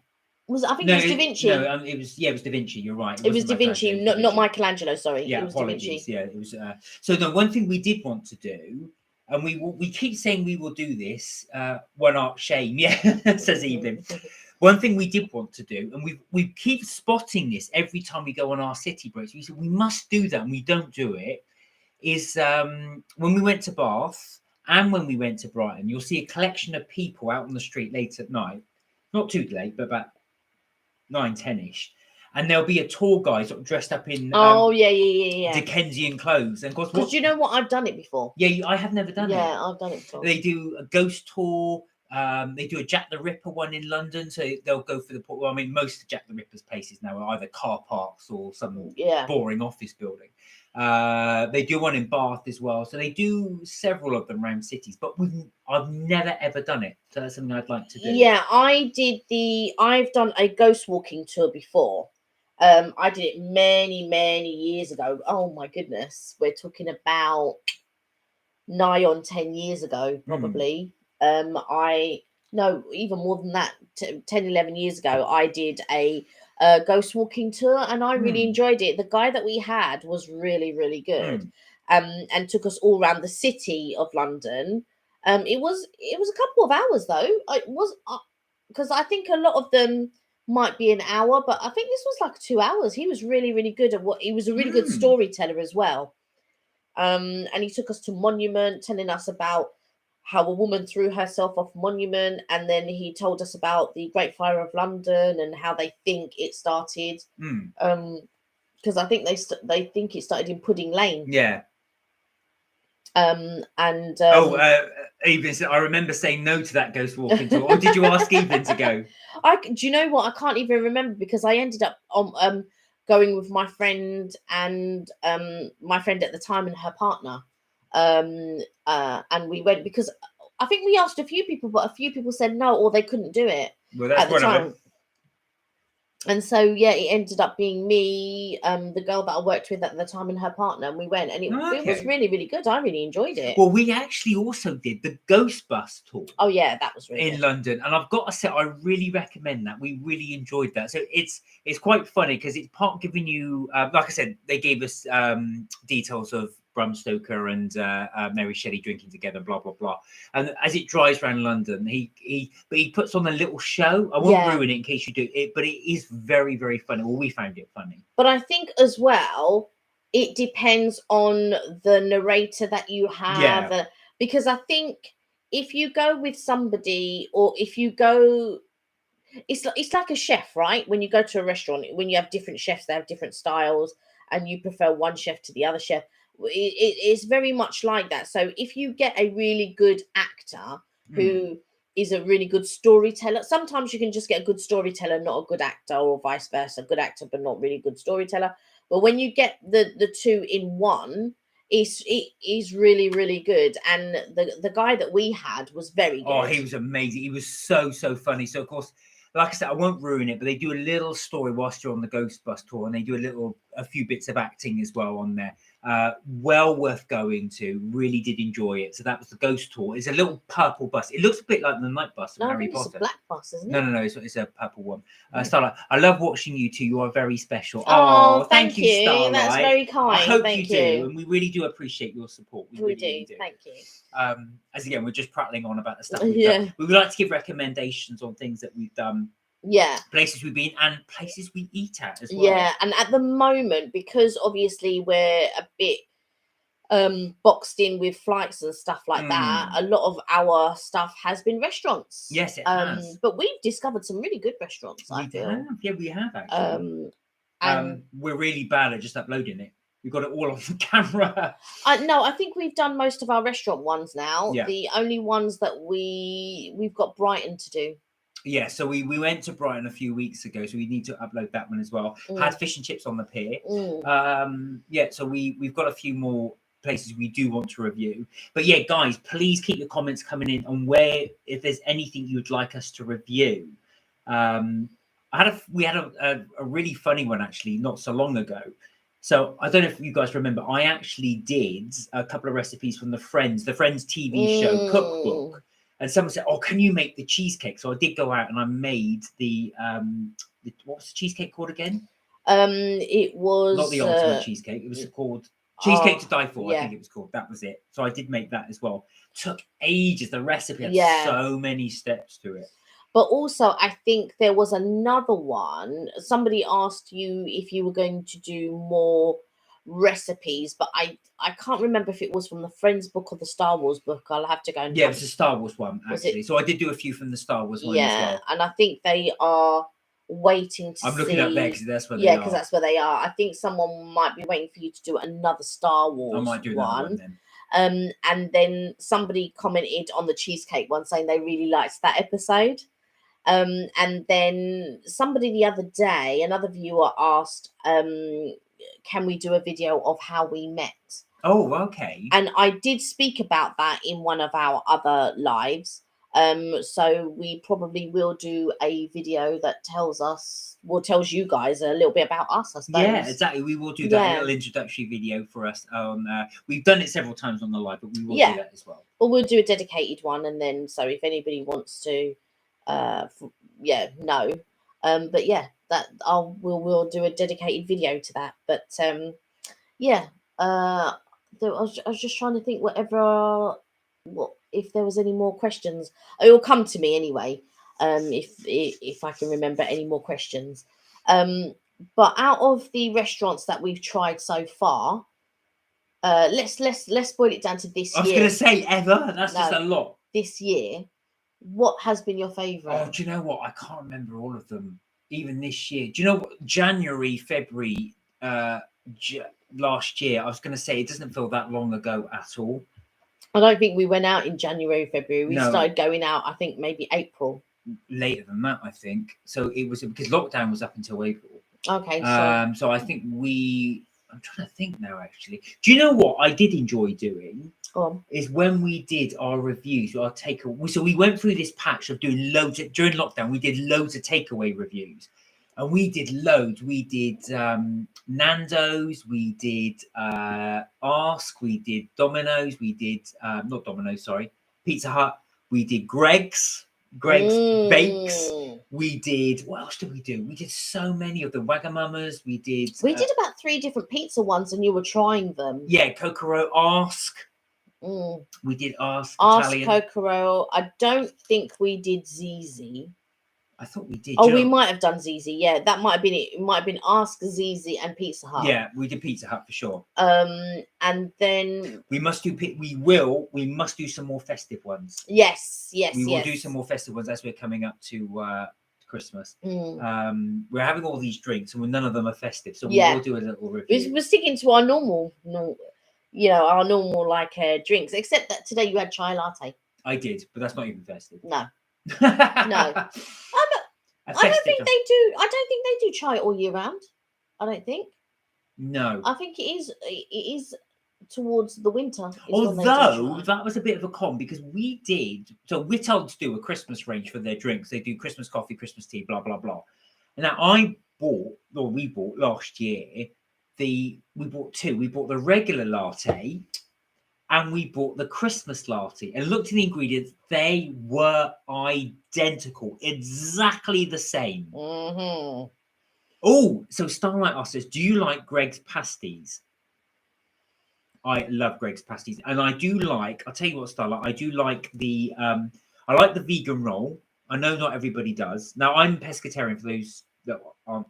think it was Da Vinci. No, it was Da Vinci. You're right. It was Da Vinci, not Michelangelo. Sorry. Yeah, it was apologies. Da Vinci. Yeah, it was. So the one thing we did want to do, and we keep saying we will do this. One art shame. Yeah, says Evelyn. One thing we did want to do, and we keep spotting this every time we go on our city breaks. We said we must do that, and we don't do it. Is when we went to Bath and when we went to Brighton, you'll see a collection of people out on the street late at night. Not too late, but about 9-10ish, and there'll be a tour guide sort of dressed up in Dickensian clothes. And of course, because you know what, I've done it before. Yeah, I have never done it. Yeah, I've done it before. They do a ghost tour. They do a Jack the Ripper one in London, so they'll go for the. Well, I mean, most of Jack the Ripper's places now are either car parks or some boring office building. They do one in Bath as well, so they do several of them around cities. But I've never ever done it, so that's something I'd like to do. Yeah, I've done a ghost walking tour before. I did it many years ago. Oh my goodness, we're talking about nigh on 10 years ago, probably. No, even more than that, 10, 11 years ago, I did a ghost walking tour, and I really enjoyed it. The guy that we had was really good, and took us all around the city of London. It was a couple of hours though. It was because I think a lot of them might be an hour, but I think this was like 2 hours. He was really good at what he was a really good storyteller as well. And he took us to Monument, telling us about how a woman threw herself off Monument, and then he told us about the Great Fire of London and how they think it started. Because I think they think it started in Pudding Lane. Yeah. And Even I remember saying no to that ghost walking tour. Or did you ask Evelyn to go? Do you know what? I can't even remember, because I ended up on going with my friend and my friend at the time and her partner. And we went because I think we asked a few people, but a few people said no, or they couldn't do it at the time. And so it ended up being me, the girl that I worked with at the time, and her partner, and we went, and it was really good. I really enjoyed it. Well, we actually also did the Ghost Bus tour. Oh yeah, that was really in London, and I've got to say, I really recommend that. We really enjoyed that. So it's quite funny because it's part giving you, like I said, they gave us details of Bram Stoker and Mary Shelley drinking together, blah blah blah. And as it drives around London, he puts on a little show. I won't ruin it in case you do it, but it is very funny. Well, we found it funny. But I think as well, it depends on the narrator that you have, because I think if you go with somebody, or if you go, it's like a chef, right? When you go to a restaurant, when you have different chefs, they have different styles, and you prefer one chef to the other chef. It's very much like that. So if you get a really good actor who is a really good storyteller, sometimes you can just get a good storyteller, not a good actor, or vice versa, good actor but not really good storyteller. But when you get the two in one, it is really good. And the guy that we had was very good. Oh, he was amazing. He was so funny. So of course, like I said, I won't ruin it, but they do a little story whilst you're on the Ghost Bus tour, and they do a few bits of acting as well on there. Well worth going to. Really did enjoy it. So that was the Ghost tour. It's a little purple bus. It looks a bit like the night bus from Harry Potter. It's a black bus, isn't it? No. It's a purple one. Starlight, I love watching you two. You are very special. Oh, thank you, Starlight. That's very kind. I hope you do, and we really do appreciate your support. We really do. Thank you. As again, we're just prattling on about the stuff we've done. We would like to give recommendations on things that we've done. Yeah. Places we've been and places we eat at as well. Yeah, and at the moment, because obviously we're a bit boxed in with flights and stuff like that, a lot of our stuff has been restaurants. Yes, it has. But we've discovered some really good restaurants, I feel. Yeah, we have actually. We're really bad at just uploading it. We've got it all on the camera. No, I think we've done most of our restaurant ones now. Yeah. The only ones that we've got Brighton to do. Yeah, so we went to Brighton a few weeks ago, so we need to upload that one as well. Had fish and chips on the pier. So we've got a few more places we do want to review. But yeah, guys, please keep your comments coming in on if there's anything you'd like us to review. We had a really funny one actually not so long ago. So I don't know if you guys remember, I actually did a couple of recipes from the Friends TV show cookbook. And someone said, "Oh, can you make the cheesecake?" So I did go out and I made the what was the cheesecake called again? It was not the ultimate cheesecake. It was called Cheesecake to Die For. I think it was called. That was it. So I did make that as well. Took ages. The recipe had so many steps to it. But also, I think there was another one. Somebody asked you if you were going to do more recipes, but I can't remember if it was from the Friends book or the Star Wars book. I'll have to go and it was a Star Wars one actually. So I did do a few from the Star Wars one as well. And I think they are waiting to see. I'm looking up there because that's where they are. Yeah, because that's where they are. I think someone might be waiting for you to do another Star Wars I might do that one then. And then somebody commented on the cheesecake one saying they really liked that episode. And then somebody the other day, another viewer asked, can we do a video of how we met? Oh, okay. And I did speak about that in one of our other lives. So we probably will do a video that tells you guys a little bit about us, I suppose. Yeah, exactly. We will do that little introductory video for us. We've done it several times on the live, but we will do that as well. Well, we'll do a dedicated one, and then so if anybody wants to, no. But yeah, that we'll do a dedicated video to that. But I was just trying to think if there was any more questions. It will come to me anyway. If I can remember any more questions. But out of the restaurants that we've tried so far, let's boil it down to this year. I was going to say ever. That's just a lot. This year, what has been your favourite? Oh, do you know what? I can't remember all of them. Even this year. Do you know what? January, February, last year. I was going to say it doesn't feel that long ago at all. I don't think we went out in January, February. We started going out, I think, maybe April. Later than that, I think. So it was because lockdown was up until April. Okay. So I think I'm trying to think now, actually. Do you know what I did enjoy doing? Is when we did our reviews, our takeaway. So we went through this patch of doing loads during lockdown. We did loads of takeaway reviews, and we did loads. We did Nando's, we did Ask, we did Domino's, we did not Domino's, sorry, Pizza Hut. We did Greg's Bakes. We did, what else did we do? We did so many of the Wagamama's. We did about 3 different pizza ones, and you were trying them. Yeah, Kokoro, Ask. We did Ask Italian. Kokoro. I don't think we did Zizi. I thought we did. Oh, we might have done Zizi. Yeah, that might have been it. It might have been Ask, Zizi, and Pizza Hut. Yeah, we did Pizza Hut for sure. And then we must do some more festive ones. Yes. We will do some more festive ones as we're coming up to Christmas. We're having all these drinks, and none of them are festive, so we will do a little review. We're sticking to our normal, our normal drinks, except that today you had chai latte. I did, but that's not even festive. No. No. I don't think they do. I don't think they do chai all year round. I don't think. No. I think it is towards the winter. Although that was a bit of a con because we did. So we're told to do a Christmas range for their drinks. They do Christmas coffee, Christmas tea, blah blah blah. And now we bought last year. We bought 2. We bought the regular latte. And we bought the Christmas latte and looked at the ingredients. They were identical, exactly the same. Oh, so Starlight asks us, do you like Greg's pasties? I love Greg's pasties. And I do like, I'll tell you what, Starlight, I do like I like the vegan roll. I know not everybody does. Now, I'm pescatarian for those that aren't.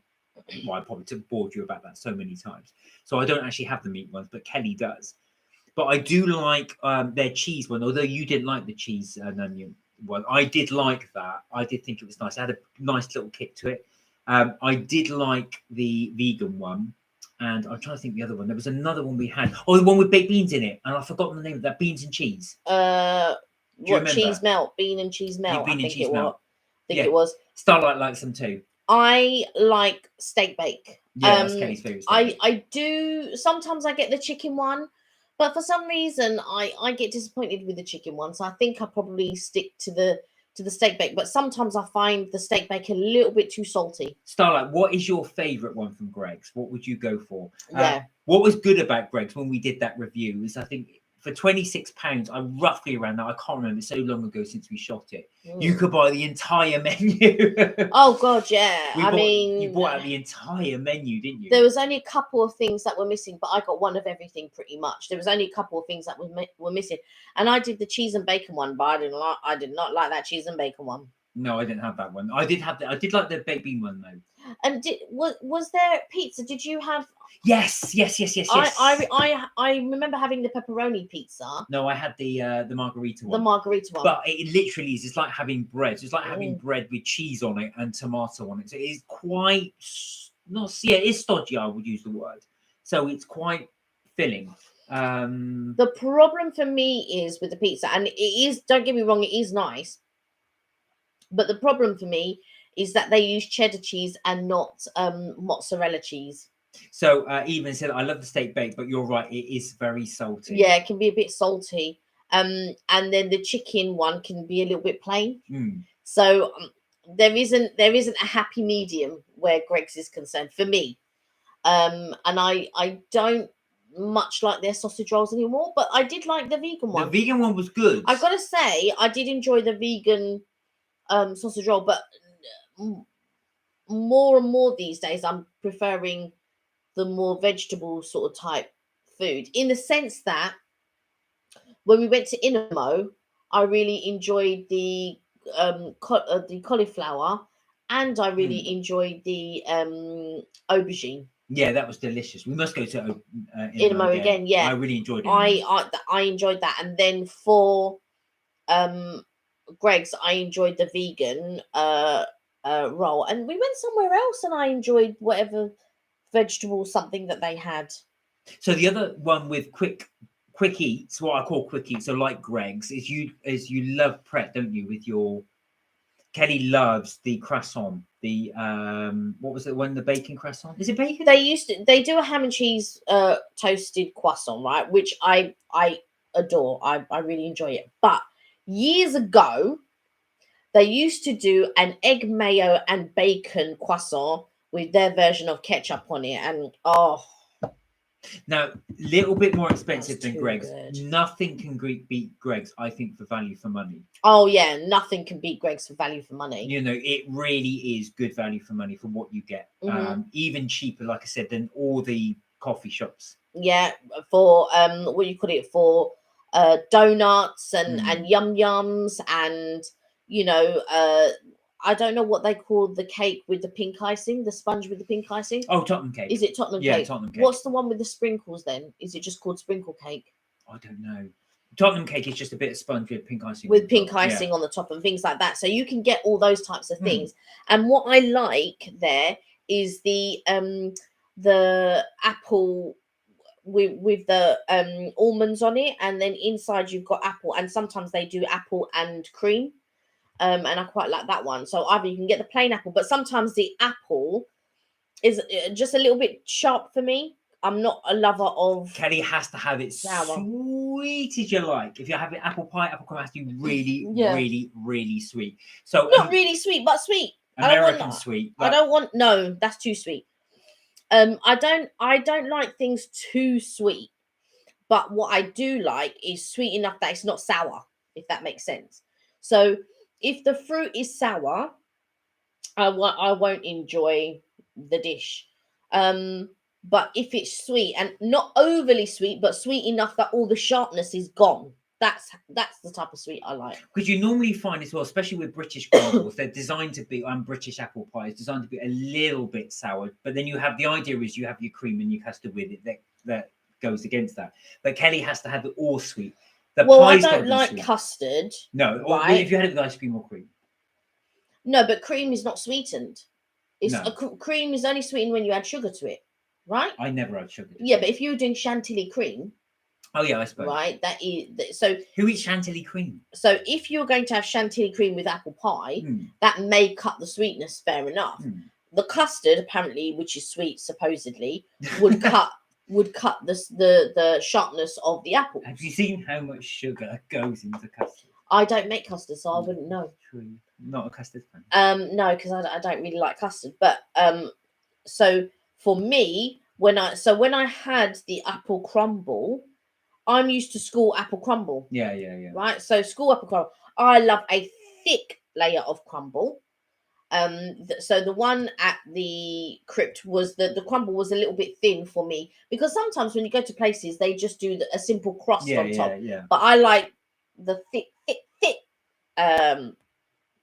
Well, I probably bored you about that so many times. So I don't actually have the meat ones, but Kelly does. But I do like their cheese one, although you didn't like the cheese and onion one. I did like that. I did think it was nice. It had a nice little kick to it. I did like the vegan one. And I'm trying to think the other one. There was another one we had. Oh, the one with baked beans in it. And I've forgotten the name of that. Beans and cheese. What cheese melt? Bean and cheese melt. I think it was. Starlight likes them too. I like steak bake. Yeah, that's Kelly's favourite. I do. Sometimes I get the chicken one. But for some reason, I get disappointed with the chicken one. So I think I probably stick to the steak bake. But sometimes I find the steak bake a little bit too salty. Starlight, what is your favourite one from Greg's? What would you go for? Yeah. What was good about Greg's when we did that review is I think for £26, I'm roughly around that. I can't remember. It's so long ago since we shot it. You could buy the entire menu. Oh God, yeah. You bought out the entire menu, didn't you? There was only a couple of things that were missing, but I got one of everything pretty much. There was only a couple of things that were missing, and I did the cheese and bacon one, but I did not like that cheese and bacon one. No, I didn't have that one. I did like the baked bean one though. And was there pizza? Did you have? Yes. I remember having the pepperoni pizza. No, I had the margarita one. The margarita one. But it literally is. It's like having bread. So it's like having bread with cheese on it and tomato on it. So it is quite it is stodgy. I would use the word. So it's quite filling. The problem for me is with the pizza, and it is, don't get me wrong, it is nice, but the problem for me is that they use cheddar cheese and not mozzarella cheese. So even said, I love the steak bake, but you're right, it is very salty. Yeah, it can be a bit salty. And then the chicken one can be a little bit plain. So there isn't a happy medium where Greg's is concerned for me. And I don't much like their sausage rolls anymore, but I did like the vegan one. The vegan one was good. I've got to say, I did enjoy the vegan sausage roll, but more and more these days, I'm preferring the more vegetable sort of type food, in the sense that when we went to Inamo, I really enjoyed the cauliflower, and I really enjoyed the aubergine. Yeah, that was delicious. We must go to Inamo again. Yeah, I really enjoyed it. I enjoyed that, and then for Greg's, I enjoyed the vegan roll, and we went somewhere else, and I enjoyed whatever vegetable something that they had. So the other one with quick eats, what I call quick eats, so like Greg's, is you love Pret, don't you? With your Kelly loves the croissant. The what was it? One, the bacon croissant. Is it bacon? They do a ham and cheese toasted croissant, right? Which I adore. I really enjoy it. But years ago, they used to do an egg mayo and bacon croissant with their version of ketchup on it, and now, little bit more expensive than Greg's. Good. Nothing can beat Greg's, I think, for value for money. Oh yeah, nothing can beat Greg's for value for money. You know, it really is good value for money for what you get. Even cheaper, like I said, than all the coffee shops. Yeah, for what you call it, for donuts and yum yums, and you know, I don't know what they call the cake with the pink icing, the sponge with the pink icing. Oh, Tottenham cake. Is it Tottenham cake? Yeah, Tottenham cake. What's the one with the sprinkles then? Is it just called sprinkle cake? I don't know. Tottenham cake is just a bit of sponge with pink icing. With pink icing on the top and things like that. So you can get all those types of things. And what I like there is the apple with the almonds on it, and then inside you've got apple, and sometimes they do apple and cream. And I quite like that one. So either you can get the plain apple, but sometimes the apple is just a little bit sharp for me. I'm not a lover of. Kelly has to have it sour. Sweet as you like. If you're having apple pie, apple crumb has to be really, really sweet. So not really sweet, but sweet. American sweet. I don't want. No, that's too sweet. I don't like things too sweet, but what I do like is sweet enough that it's not sour, if that makes sense. So if the fruit is sour, I won't enjoy the dish. But if it's sweet and not overly sweet, but sweet enough that all the sharpness is gone, that's the type of sweet I like. Because you normally find as well, especially with British crumbles, they're designed to be, British apple pie is designed to be a little bit sour. But then you have, the idea is you have your cream and your custard with it that goes against that. But Kelly has to have it all sweet. I don't like custard. No, right? Or if you had it with ice cream or cream. No, but cream is not sweetened. Cream is only sweetened when you add sugar to it, right? I never add sugar. Yeah, but if you were doing chantilly cream. Oh yeah, I suppose. Right, that is so. Who eats chantilly cream? So if you're going to have chantilly cream with apple pie, that may cut the sweetness. Fair enough. The custard, apparently, which is sweet, supposedly, would cut the sharpness of the apple. Have you seen how much sugar goes into custard? I don't make custard, so I wouldn't know. True. Not a custard fan. No, because I don't really like custard. But so for me, when I had the apple crumble, I'm used to school apple crumble. Yeah. Right. So school apple crumble. I love a thick layer of crumble. So the one at the crypt was the crumble was a little bit thin for me, because sometimes when you go to places they just do a simple crust on top. Yeah. But I like the thick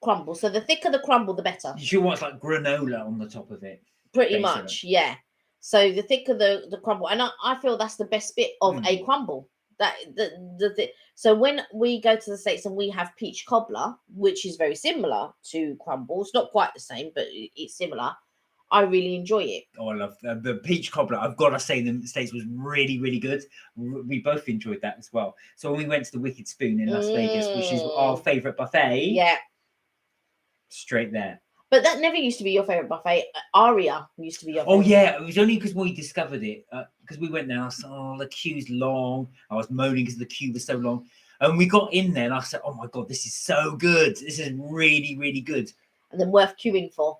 crumble. So the thicker the crumble, the better. You should want like granola on the top of it. Pretty much, yeah. So the thicker the crumble, and I feel that's the best bit of a crumble. That so when we go to the States and we have peach cobbler, which is very similar to crumbles, not quite the same, but it's similar. I really enjoy it. Oh, I love the peach cobbler. I've got to say, the States was really, really good. We both enjoyed that as well. So when we went to the Wicked Spoon in Las Vegas, which is our favorite buffet, Yeah. straight there. But that never used to be your favorite buffet. Aria used to be your favorite. Oh yeah, it was only because we discovered it. Because we went there, and I said, "Oh, the queue's long." I was moaning because the queue was so long, and we got in there, and I said, "Oh my god, this is so good! This is really, really good." And then worth queuing for.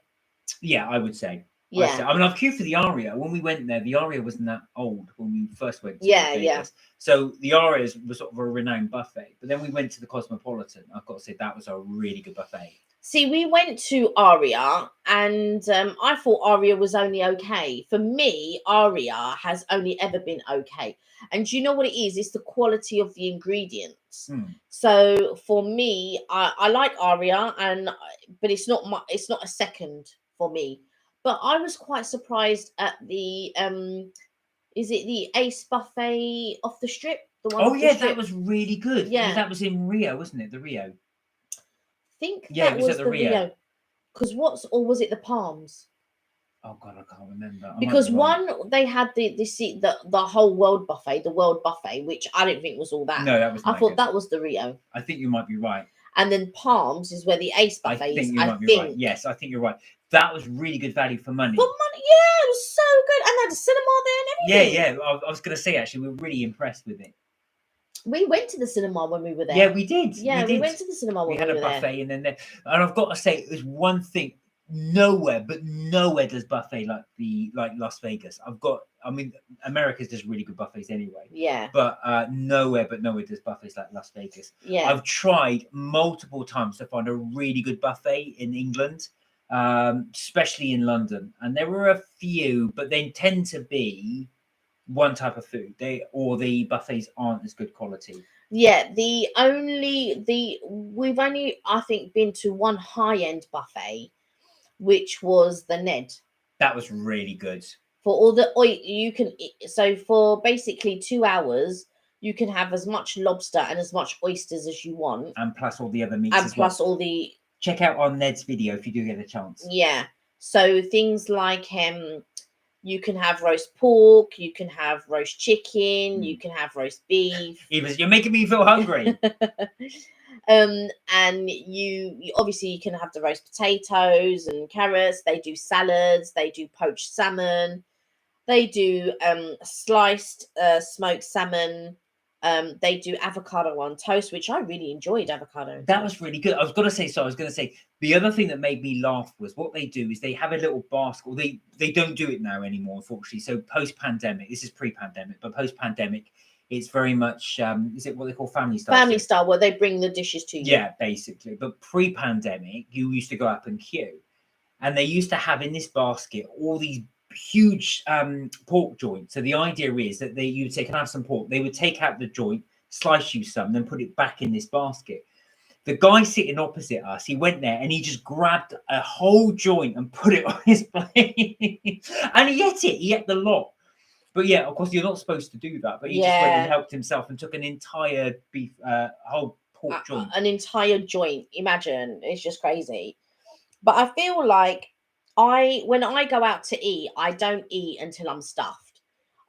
Yeah, I would say. Yeah. I mean, I've queued for the Aria. When we went there, the Aria wasn't that old when we first went to Yeah, Vegas. yeah. So the Arias was sort of a renowned buffet. But then we went to the Cosmopolitan. I've got to say that was a really good buffet. See, we went to Aria, and I thought Aria was only okay. For me, Aria has only ever been okay. And do you know what it is? It's the quality of the ingredients. So for me, I like Aria, but it's not a second for me. But I was quite surprised at the is it the Ace buffet off the strip? The one. Oh yeah, that was really good. Yeah, that was in Rio, wasn't it? The Rio. Think Yeah, that it was was at the the Rio. Because or was it the Palms? Oh god, I can't remember. Because one, they had the whole world buffet, which I didn't think was all that. No, that was. I thought that was the Rio. I think you might be right. And then Palms is where the Ace buffet is. I think you might be right. Yes, I think you're right. That was really good value for money. For money, yeah, it was so good, and they had a cinema there and everything. Yeah. I was going to say actually, we were really impressed with it. We went to the cinema when we were there. Yeah, we did. Yeah, we went to the cinema when we were there. We had a buffet, and I've got to say, there's one thing. Nowhere does buffet like Las Vegas. I mean, America's does really good buffets anyway. Yeah. But nowhere does buffets like Las Vegas. Yeah. I've tried multiple times to find a really good buffet in England, especially in London, and there were a few, but they tend to be one type of food. The buffets aren't as good quality. Yeah, we've only, I think, been to one high-end buffet, which was the Ned. That was really good. For all the you can so for basically 2 hours you can have as much lobster and as much oysters as you want, and plus all the other meats, and plus all the. Check out on Ned's video if you do get a chance. Yeah, so things like you can have roast pork, you can have roast chicken, you can have roast beef. You're making me feel hungry. And you obviously you can have the roast potatoes and carrots. They do salads, they do poached salmon, they do sliced smoked salmon, they do avocado on toast, which I really enjoyed. Avocado that was really good. I was going to say the other thing that made me laugh was what they do is they have a little basket, or they don't do it now anymore, unfortunately. So post-pandemic, this is pre-pandemic, but post-pandemic, it's very much is it what they call family style? Family style, where they bring the dishes to you. Yeah, basically. But pre-pandemic, you used to go up and queue, and they used to have in this basket all these huge pork joints. So the idea is that you would say, "Can I have some pork?" They would take out the joint, slice you some, then put it back in this basket. The guy sitting opposite us, he went there and he just grabbed a whole joint and put it on his plate, and he ate it. He ate the lot. But yeah, of course, you're not supposed to do that. But he just went and helped himself and took an entire beef, whole pork joint. An entire joint. Imagine, it's just crazy. But I feel like when I go out to eat, I don't eat until I'm stuffed.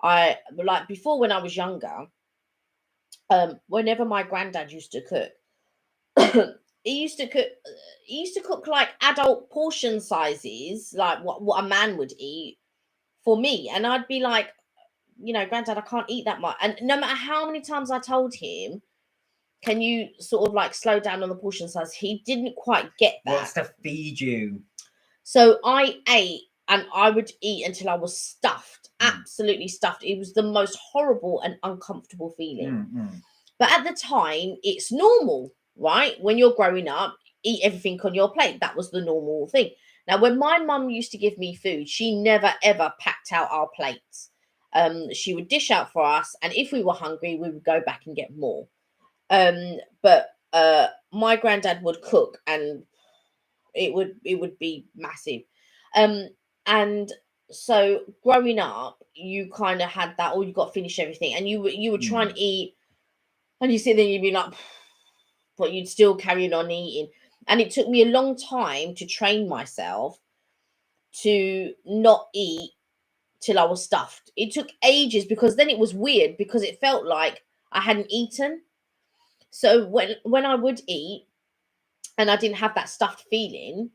I like before when I was younger. Whenever my granddad used to cook, he used to cook like adult portion sizes, like what a man would eat for me, and I'd be like, Granddad, I can't eat that much. And no matter how many times I told him, can you sort of like slow down on the portion size, he didn't quite get that. What's to feed you? So I ate, and I would eat until I was stuffed, absolutely stuffed. It was the most horrible and uncomfortable feeling. But at the time, it's normal, right? When you're growing up, eat everything on your plate. That was the normal thing. Now, when my mum used to give me food, she never, ever packed out our plates. She would dish out for us, and if we were hungry, we would go back and get more. But my granddad would cook, and it would be massive. And so growing up, you kind of had that, or you got to finish everything, and you would try and eat, and you sit there and you'd be like, but you'd still carry on eating. And it took me a long time to train myself to not eat till I was stuffed. It took ages because then it was weird because it felt like I hadn't eaten. So when I would eat and I didn't have that stuffed feeling,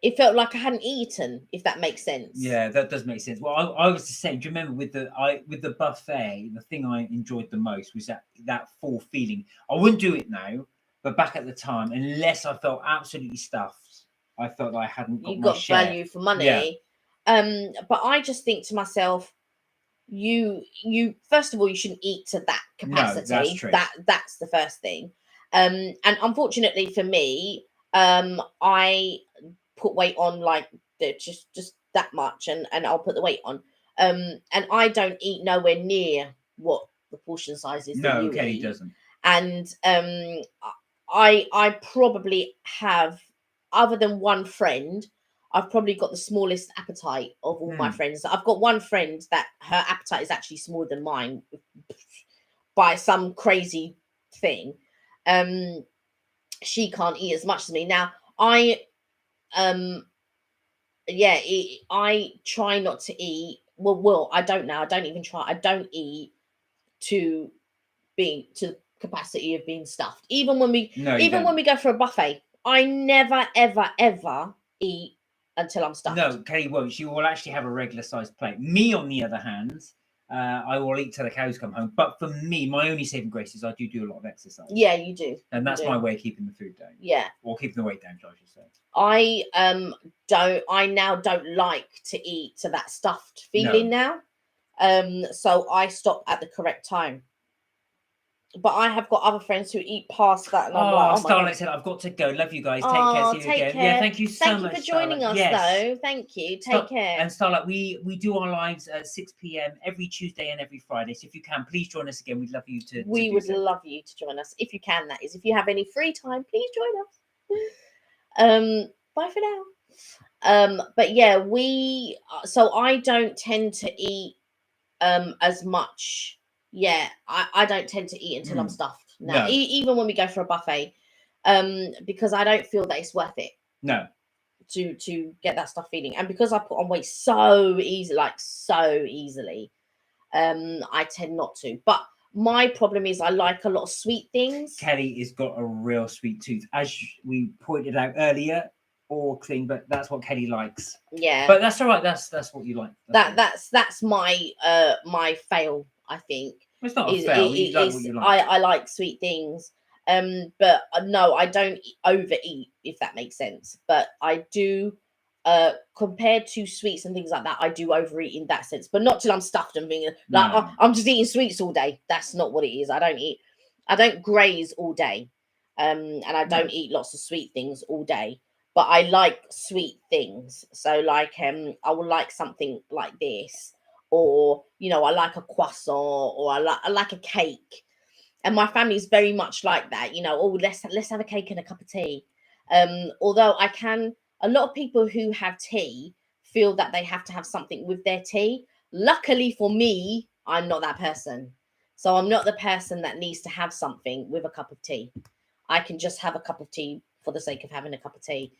it felt like I hadn't eaten, if that makes sense. Yeah, that does make sense. Well, I was the same. Do you remember with the buffet? The thing I enjoyed the most was that full feeling. I wouldn't do it now, but back at the time, unless I felt absolutely stuffed, I felt I hadn't got You my got share. value for money. But I just think to myself, you first of all, you shouldn't eat to that capacity. No, that's true. That's the first thing. And unfortunately for me, I put weight on like just that much, and I'll put the weight on. And I don't eat nowhere near what the portion size is that No, you Kelly eat. doesn't. And I probably have, other than one friend, I've probably got the smallest appetite of all my friends. I've got one friend that her appetite is actually smaller than mine by some crazy thing. She can't eat as much as me. Now, I try not to eat. Well, I don't now. I don't even try. I don't eat to the capacity of being stuffed. Even when we when we go for a buffet, I never ever eat until I'm stuffed. No, Kelly won't. She will actually have a regular sized plate. Me, on the other hand, I will eat till the cows come home. But for me, my only saving grace is I do a lot of exercise. Yeah, you do. And that's my way of keeping the food down. Yeah. Or keeping the weight down, I should say. I now don't like to eat to that stuffed feeling now. So I stop at the correct time. But I have got other friends who eat past that, and I'm like, oh my Starlight God. said, I've got to go. Love you guys. Take care. See you again. Care. Yeah, thank you so much. Thank you for joining us, though. Thank you. Take care. And Starlight, we do our lives at 6 p.m. every Tuesday and every Friday. So if you can, please join us again. We'd love you to. We would love you to join us if you can. That is, if you have any free time, please join us. Bye for now. But yeah, so I don't tend to eat as much. Yeah, I don't tend to eat until I'm stuffed. Now, even when we go for a buffet, because I don't feel that it's worth it. No. To get that stuff feeling, and because I put on weight so easily, I tend not to. But my problem is I like a lot of sweet things. Kelly has got a real sweet tooth, as we pointed out earlier. Or clean, but that's what Kelly likes. Yeah, but that's all right. That's what you like. That's my my fail. I think it's not a fail. You like what you like. I like sweet things. But no, I don't overeat, if that makes sense. But I do, compared to sweets and things like that, I do overeat in that sense. But not till I'm stuffed and being like, I'm just eating sweets all day. That's not what it is. I don't graze all day, and I don't eat lots of sweet things all day. But I like sweet things. So like, I will like something like this, or I like a croissant, or I like a cake. And my family is very much like that. Let's have a cake and a cup of tea. Although a lot of people who have tea feel that they have to have something with their tea. Luckily for me, I'm not that person. So I'm not the person that needs to have something with a cup of tea. I can just have a cup of tea for the sake of having a cup of tea.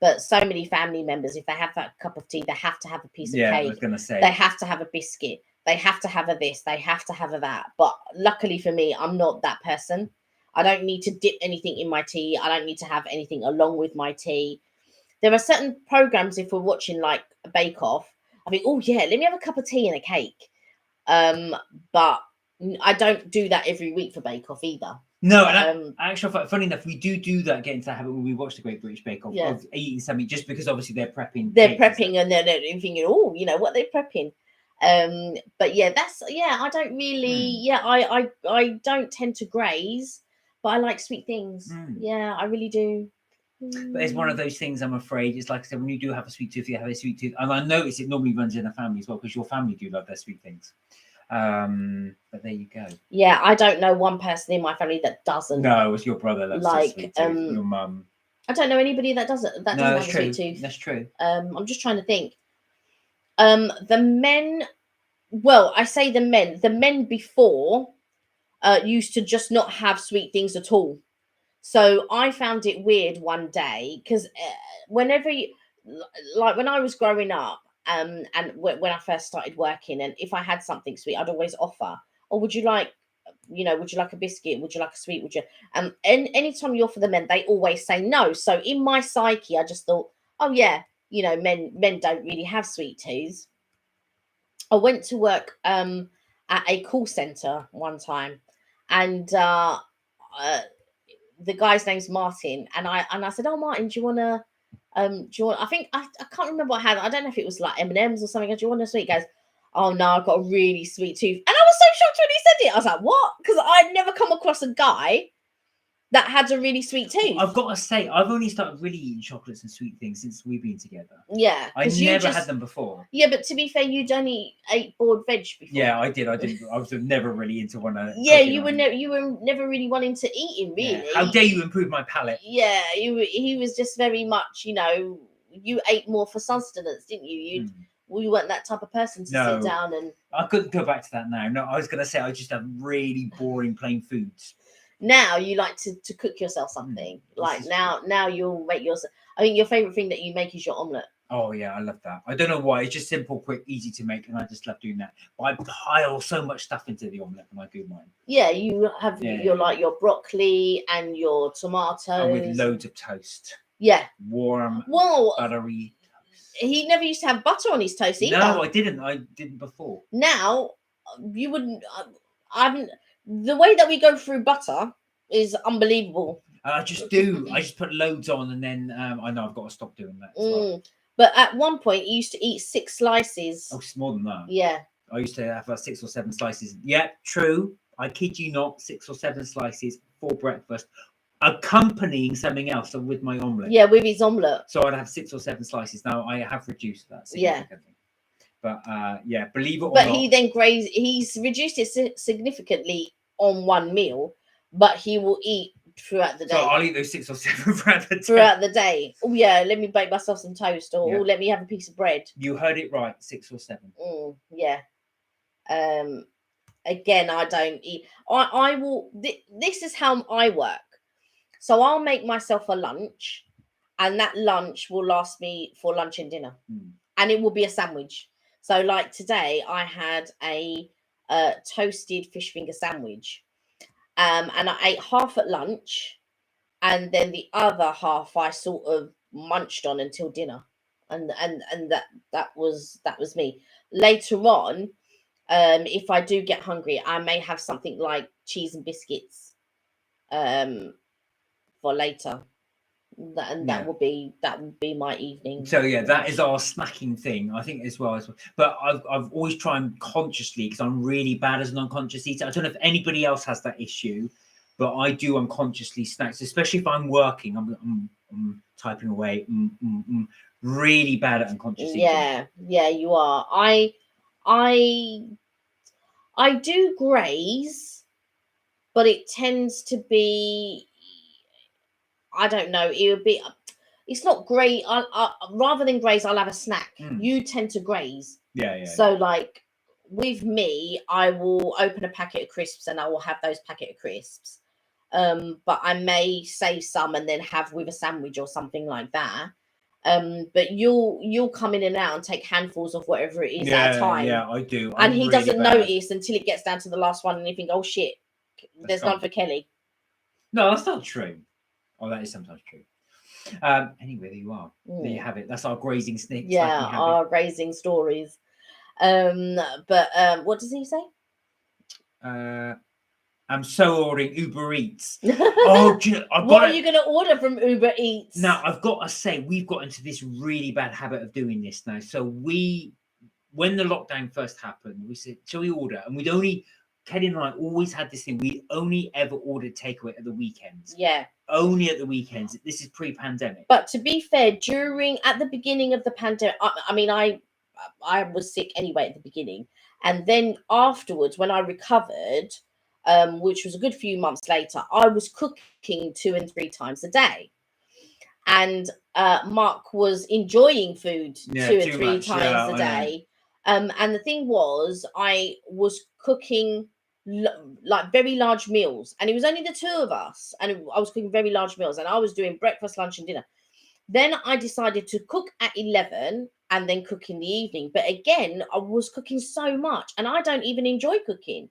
But so many family members, if they have that cup of tea, they have to have a piece of cake. I was going to say. They have to have a biscuit. They have to have a this. They have to have a that. But luckily for me, I'm not that person. I don't need to dip anything in my tea. I don't need to have anything along with my tea. There are certain programs, if we're watching like a Bake Off, I think, oh yeah, let me have a cup of tea and a cake. But I don't do that every week for Bake Off either. No, and actually, funny enough, we do that, get into that habit when we watch the Great British Bake Off of eating something, just because obviously they're prepping. They're prepping and they're thinking, oh, what they're prepping. But yeah, I don't really, I don't tend to graze, but I like sweet things. Yeah, I really do. But it's one of those things, I'm afraid. It's like I said, when you do have a sweet tooth, you have a sweet tooth. And I notice it normally runs in the family as well, because your family do love their sweet things. But there you go. Yeah, I don't know one person in my family that doesn't. No, it's your brother loves like sweet tooth. Your mum. I don't know anybody that doesn't. That doesn't have a sweet tooth. That's true. I'm just trying to think. The men. Well, I say the men. The men before used to just not have sweet things at all. So I found it weird one day because whenever like when I was growing up, and when I first started working, and if I had something sweet, I'd always offer, or would you like, would you like a biscuit? Would you like a sweet? Would you? And anytime you offer the men, they always say no. So in my psyche, I just thought, oh yeah, men don't really have sweet tooths. I went to work at a call center one time, and the guy's name's Martin, and I said, "Oh, Martin, do you want to? Do you want? I think I can't remember what I had. I don't know if it was like M&Ms or something. Do you want a sweet?" He goes, "Oh no, I've got a really sweet tooth," and I was so shocked when he said it. I was like, "What?" Because I'd never come across a guy that had a really sweet tooth. I've got to say, I've only started really eating chocolates and sweet things since we've been together. Yeah, I never had them before. Yeah, but to be fair, you'd only ate boiled veg before. Yeah, I did. I was never really into one. Yeah, you were never really wanting to eat him, really. Yeah. How dare you improve my palate? Yeah, he was just very much, you ate more for sustenance, didn't you? You weren't that type of person to sit down and. I couldn't go back to that now. No, I was going to say I just have really boring plain foods. Now you like to cook yourself something. Like now you'll make yourself. I think your favorite thing that you make is your omelette. Oh yeah, I love that. I don't know why. It's just simple, quick, easy to make, and I just love doing that. But I pile so much stuff into the omelette when I do mine. Yeah, you have your broccoli and your tomatoes. And with loads of toast. Yeah. Warm, buttery toast. He never used to have butter on his toast either. No, I didn't. I didn't before. Now, you wouldn't. The way that we go through butter is unbelievable. I just do. I just put loads on, and then I know I've got to stop doing that. Well. But at one point, you used to eat 6 slices. Oh, it's more than that. Yeah. I used to have 6 or 7 slices. Yeah, true. I kid you not, 6 or 7 slices for breakfast, accompanying something else with my omelette. Yeah, with his omelette. So I'd have 6 or 7 slices. Now I have reduced that significantly. But yeah, believe it or not. But he then he's reduced it significantly on one meal, but he will eat throughout the day. So I'll eat those 6 or 7 throughout the day. Oh yeah, let me bake myself some toast, or let me have a piece of bread. You heard it right, 6 or 7. Yeah. Again, I don't eat. I will. This is how I work. So I'll make myself a lunch, and that lunch will last me for lunch and dinner, and it will be a sandwich. So like today, I had a toasted fish finger sandwich. And I ate half at lunch, and then the other half I sort of munched on until dinner, and that was me. Later on, if I do get hungry, I may have something like cheese and biscuits, for later. That would be my evening. So yeah, that is our snacking thing, I think, as well. But I've always tried consciously, because I'm really bad as an unconscious eater. I don't know if anybody else has that issue, but I do unconsciously snacks, especially if I'm working. I'm typing away. Really bad at unconscious eating. Yeah, you are. I do graze, but it tends to be. I don't know. It would be. It's not great. I rather than graze, I'll have a snack. You tend to graze. Yeah. So like with me, I will open a packet of crisps and I will have those packet of crisps. But I may save some and then have with a sandwich or something like that. But you'll come in and out and take handfuls of whatever it is at a time. Yeah, I do. And he really doesn't notice until it gets down to the last one, and you think, oh shit, there's none for Kelly. No, that's not true. Oh, that is sometimes true. Anyway, there you are. There you have it. That's our grazing snacks. Yeah, our grazing stories. But what does he say? I'm so ordering Uber Eats. Oh, what are you going to order from Uber Eats? Now, I've got to say, we've got into this really bad habit of doing this now. So when the lockdown first happened, we said, shall we order? And Kelly and I always had this thing. We only ever ordered takeaway at the weekends. Yeah. Only at the weekends. This is pre-pandemic. But to be fair, at the beginning of the pandemic, I was sick anyway at the beginning. And then afterwards, when I recovered, which was a good few months later, I was cooking 2 and 3 times a day. And Mark was enjoying food 2 and 3 times a day. And the thing was, I was cooking like very large meals, and it was only the 2 of us, and I was cooking very large meals, and I was doing breakfast, lunch, and dinner. Then I decided to cook at 11 and then cook in the evening. But again, I was cooking so much and I don't even enjoy cooking.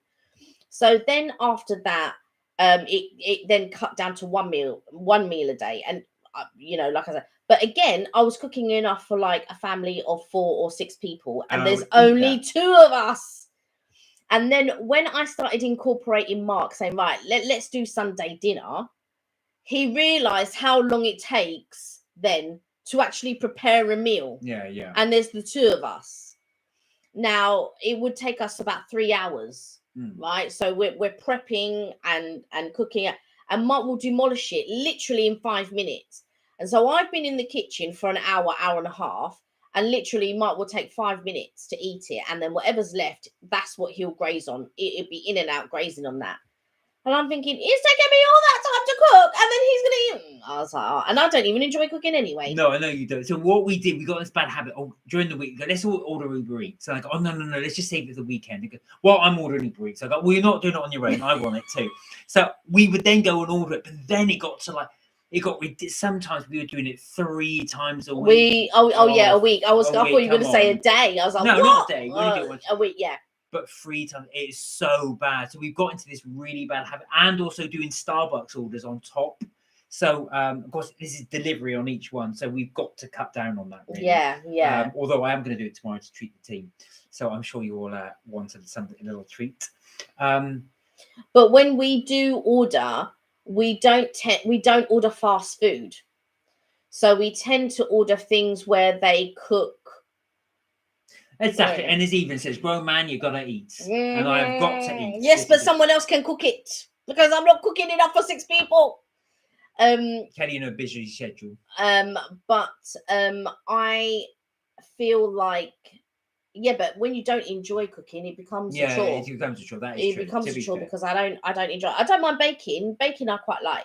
So then after that, it then cut down to one meal a day. And, like I said, but again, I was cooking enough for like a family of 4 or 6 people. And I there's would eat only that. 2 of us. And then when I started incorporating Mark saying, right, let's do Sunday dinner, he realized how long it takes then to actually prepare a meal. Yeah. And there's the 2 of us. Now, it would take us about 3 hours, right? So we're prepping and cooking, and Mark will demolish it literally in 5 minutes. And so I've been in the kitchen for an hour and a half, and literally Mark will take 5 minutes to eat it, and then whatever's left, that's what he'll graze on. It'd be in and out grazing on that. And I'm thinking, it's taking me all that time to cook, and then he's gonna eat. I was like, and I don't even enjoy cooking anyway. No, I know you don't. So what we did, we got this bad habit. During the week, we go, let's all order Uber Eats. So I go, oh no, let's just save it for the weekend. They go, well, I'm ordering Uber Eats. So I go, well, you're not doing it on your own. I want it too. So we would then go and order it, but then it got to like. Sometimes we were doing it 3 times a week. A week. I thought you were going to say a day. I was like, no, what? Not a day. We only do it once. A week, yeah. But 3 times, it's so bad. So we've got into this really bad habit, and also doing Starbucks orders on top. So of course, this is delivery on each one, so we've got to cut down on that. Really. Yeah. Although I am going to do it tomorrow to treat the team, so I'm sure you all wanted a little treat. But when we do order, we don't order fast food, so we tend to order things where they cook. Exactly, and as even says, grown man, you gotta eat, and I've got to eat. Yes, but someone else can cook it because I'm not cooking enough for 6 people. Kelly, busy schedule. But I feel like, but when you don't enjoy cooking, it becomes a chore. It becomes a chore. That is true. It becomes a chore because I don't enjoy. I don't mind baking. Baking I quite like.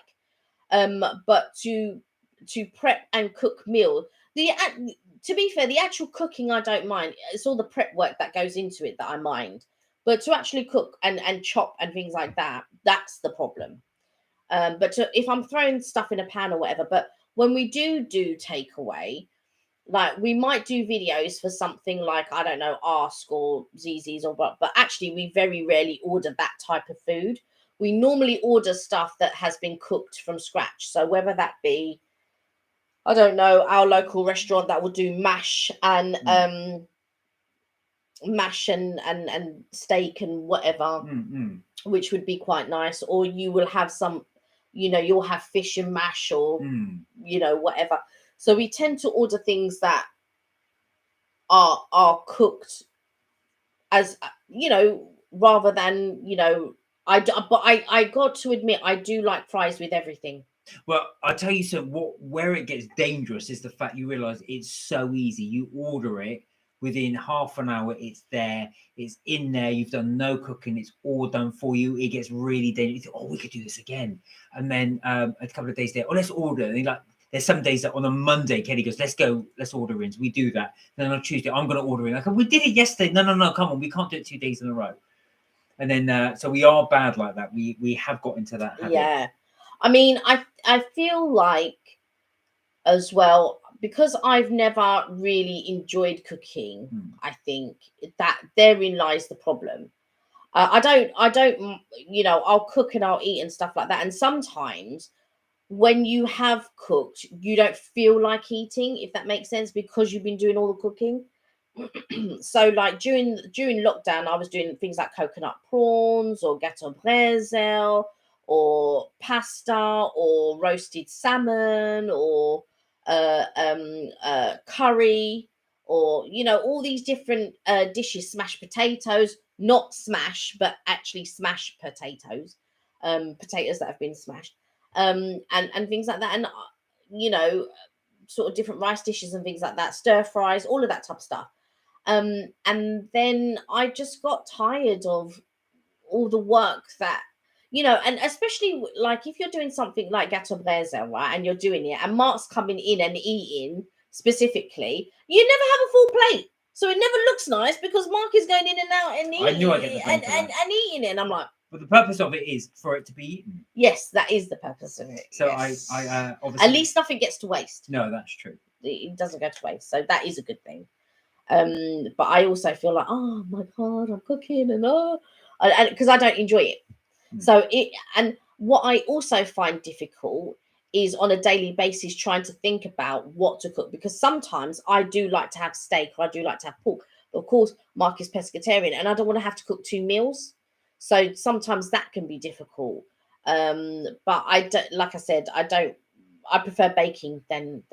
But to prep and cook meal, to be fair, the actual cooking I don't mind. It's all the prep work that goes into it that I mind. But to actually cook and chop and things like that, that's the problem. But if I'm throwing stuff in a pan or whatever, but when we do takeaway, like we might do videos for something like, I don't know, Ask or ZZ's or what, but actually we very rarely order that type of food. We normally order stuff that has been cooked from scratch. So whether that be, I don't know, our local restaurant that will do mash and steak and whatever, which would be quite nice. Or you will have some, you'll have fish and mash or, whatever. So we tend to order things that are cooked as, rather than, I got to admit, I do like fries with everything. Well, I'll tell you where it gets dangerous is the fact you realise it's so easy. You order it, within half an hour, it's there, it's in there, you've done no cooking, it's all done for you. It gets really dangerous. Oh, we could do this again. And then a couple of days later, let's order. And like, there's some days that on a Monday, Kelly goes, let's order in. So we do that. Then on Tuesday, I'm going to order in. Like, we did it yesterday. No, come on, we can't do it 2 days in a row. And then, so we are bad like that. We have got into that habit. Yeah. I mean, I feel like as well, because I've never really enjoyed cooking, I think that therein lies the problem. I don't, I'll cook and I'll eat and stuff like that. And sometimes when you have cooked, you don't feel like eating, if that makes sense, because you've been doing all the cooking. So like during lockdown, I was doing things like coconut prawns or gâteau brésil or pasta or roasted salmon or curry or all these different dishes, smashed potatoes, not smash but actually smashed potatoes, potatoes that have been smashed, and things like that, and sort of different rice dishes and things like that, stir fries, all of that type of stuff. And then I just got tired of all the work that, and especially like if you're doing something like gâteau brésil, right, and you're doing it and Mark's coming in and eating specifically, you never have a full plate. So it never looks nice because Mark is going in and out and eating, and eating it. And I'm like, But the purpose of it is for it to be eaten. Yes, that is the purpose of it. So yes. I obviously. At least nothing gets to waste. No, that's true. It doesn't go to waste, so that is a good thing. But I also feel like, oh my god, I'm cooking and because I don't enjoy it. So and what I also find difficult is on a daily basis trying to think about what to cook, because sometimes I do like to have steak or I do like to have pork. But of course, Mark is pescatarian and I don't want to have to cook 2 meals. So sometimes that can be difficult. But I don't, like I said, I prefer baking than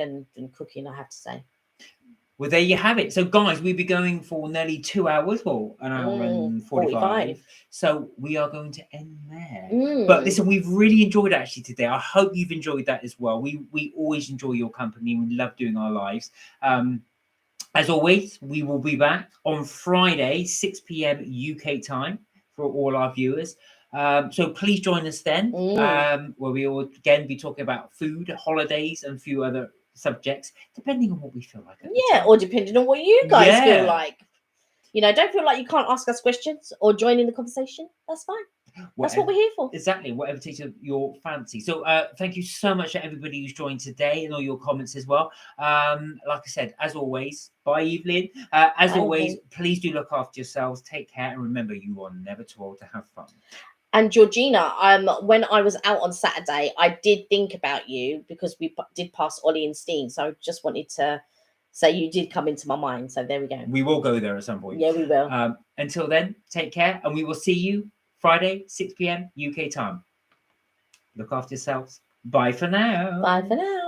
cooking, I have to say. Well, there you have it. So, guys, we'll be going for nearly 2 hours, well, an hour and 45. So we are going to end there. But listen, we've really enjoyed actually today. I hope you've enjoyed that as well. We always enjoy your company. We love doing our lives. As always, we will be back on Friday, 6 p.m. UK time for all our viewers. So please join us then, where we will again be talking about food, holidays, and a few other subjects, depending on what we feel like. Or depending on what you guys feel like. You know, don't feel like you can't ask us questions or join in the conversation. That's fine. That's what we're here for. Exactly, whatever takes your fancy. So thank you so much to everybody who's joined today and all your comments as well. Like I said, as always, bye Evelyn. As always, please do look after yourselves, take care, and remember, you are never too old to have fun. And Georgina, when I was out on Saturday, I did think about you because we did pass Ollie and Steen. So I just wanted to say you did come into my mind. So there we go. We will go there at some point. Yeah, we will. Until then, take care, and we will see you Friday, 6 p.m. UK time. Look after yourselves. Bye for now. Bye for now.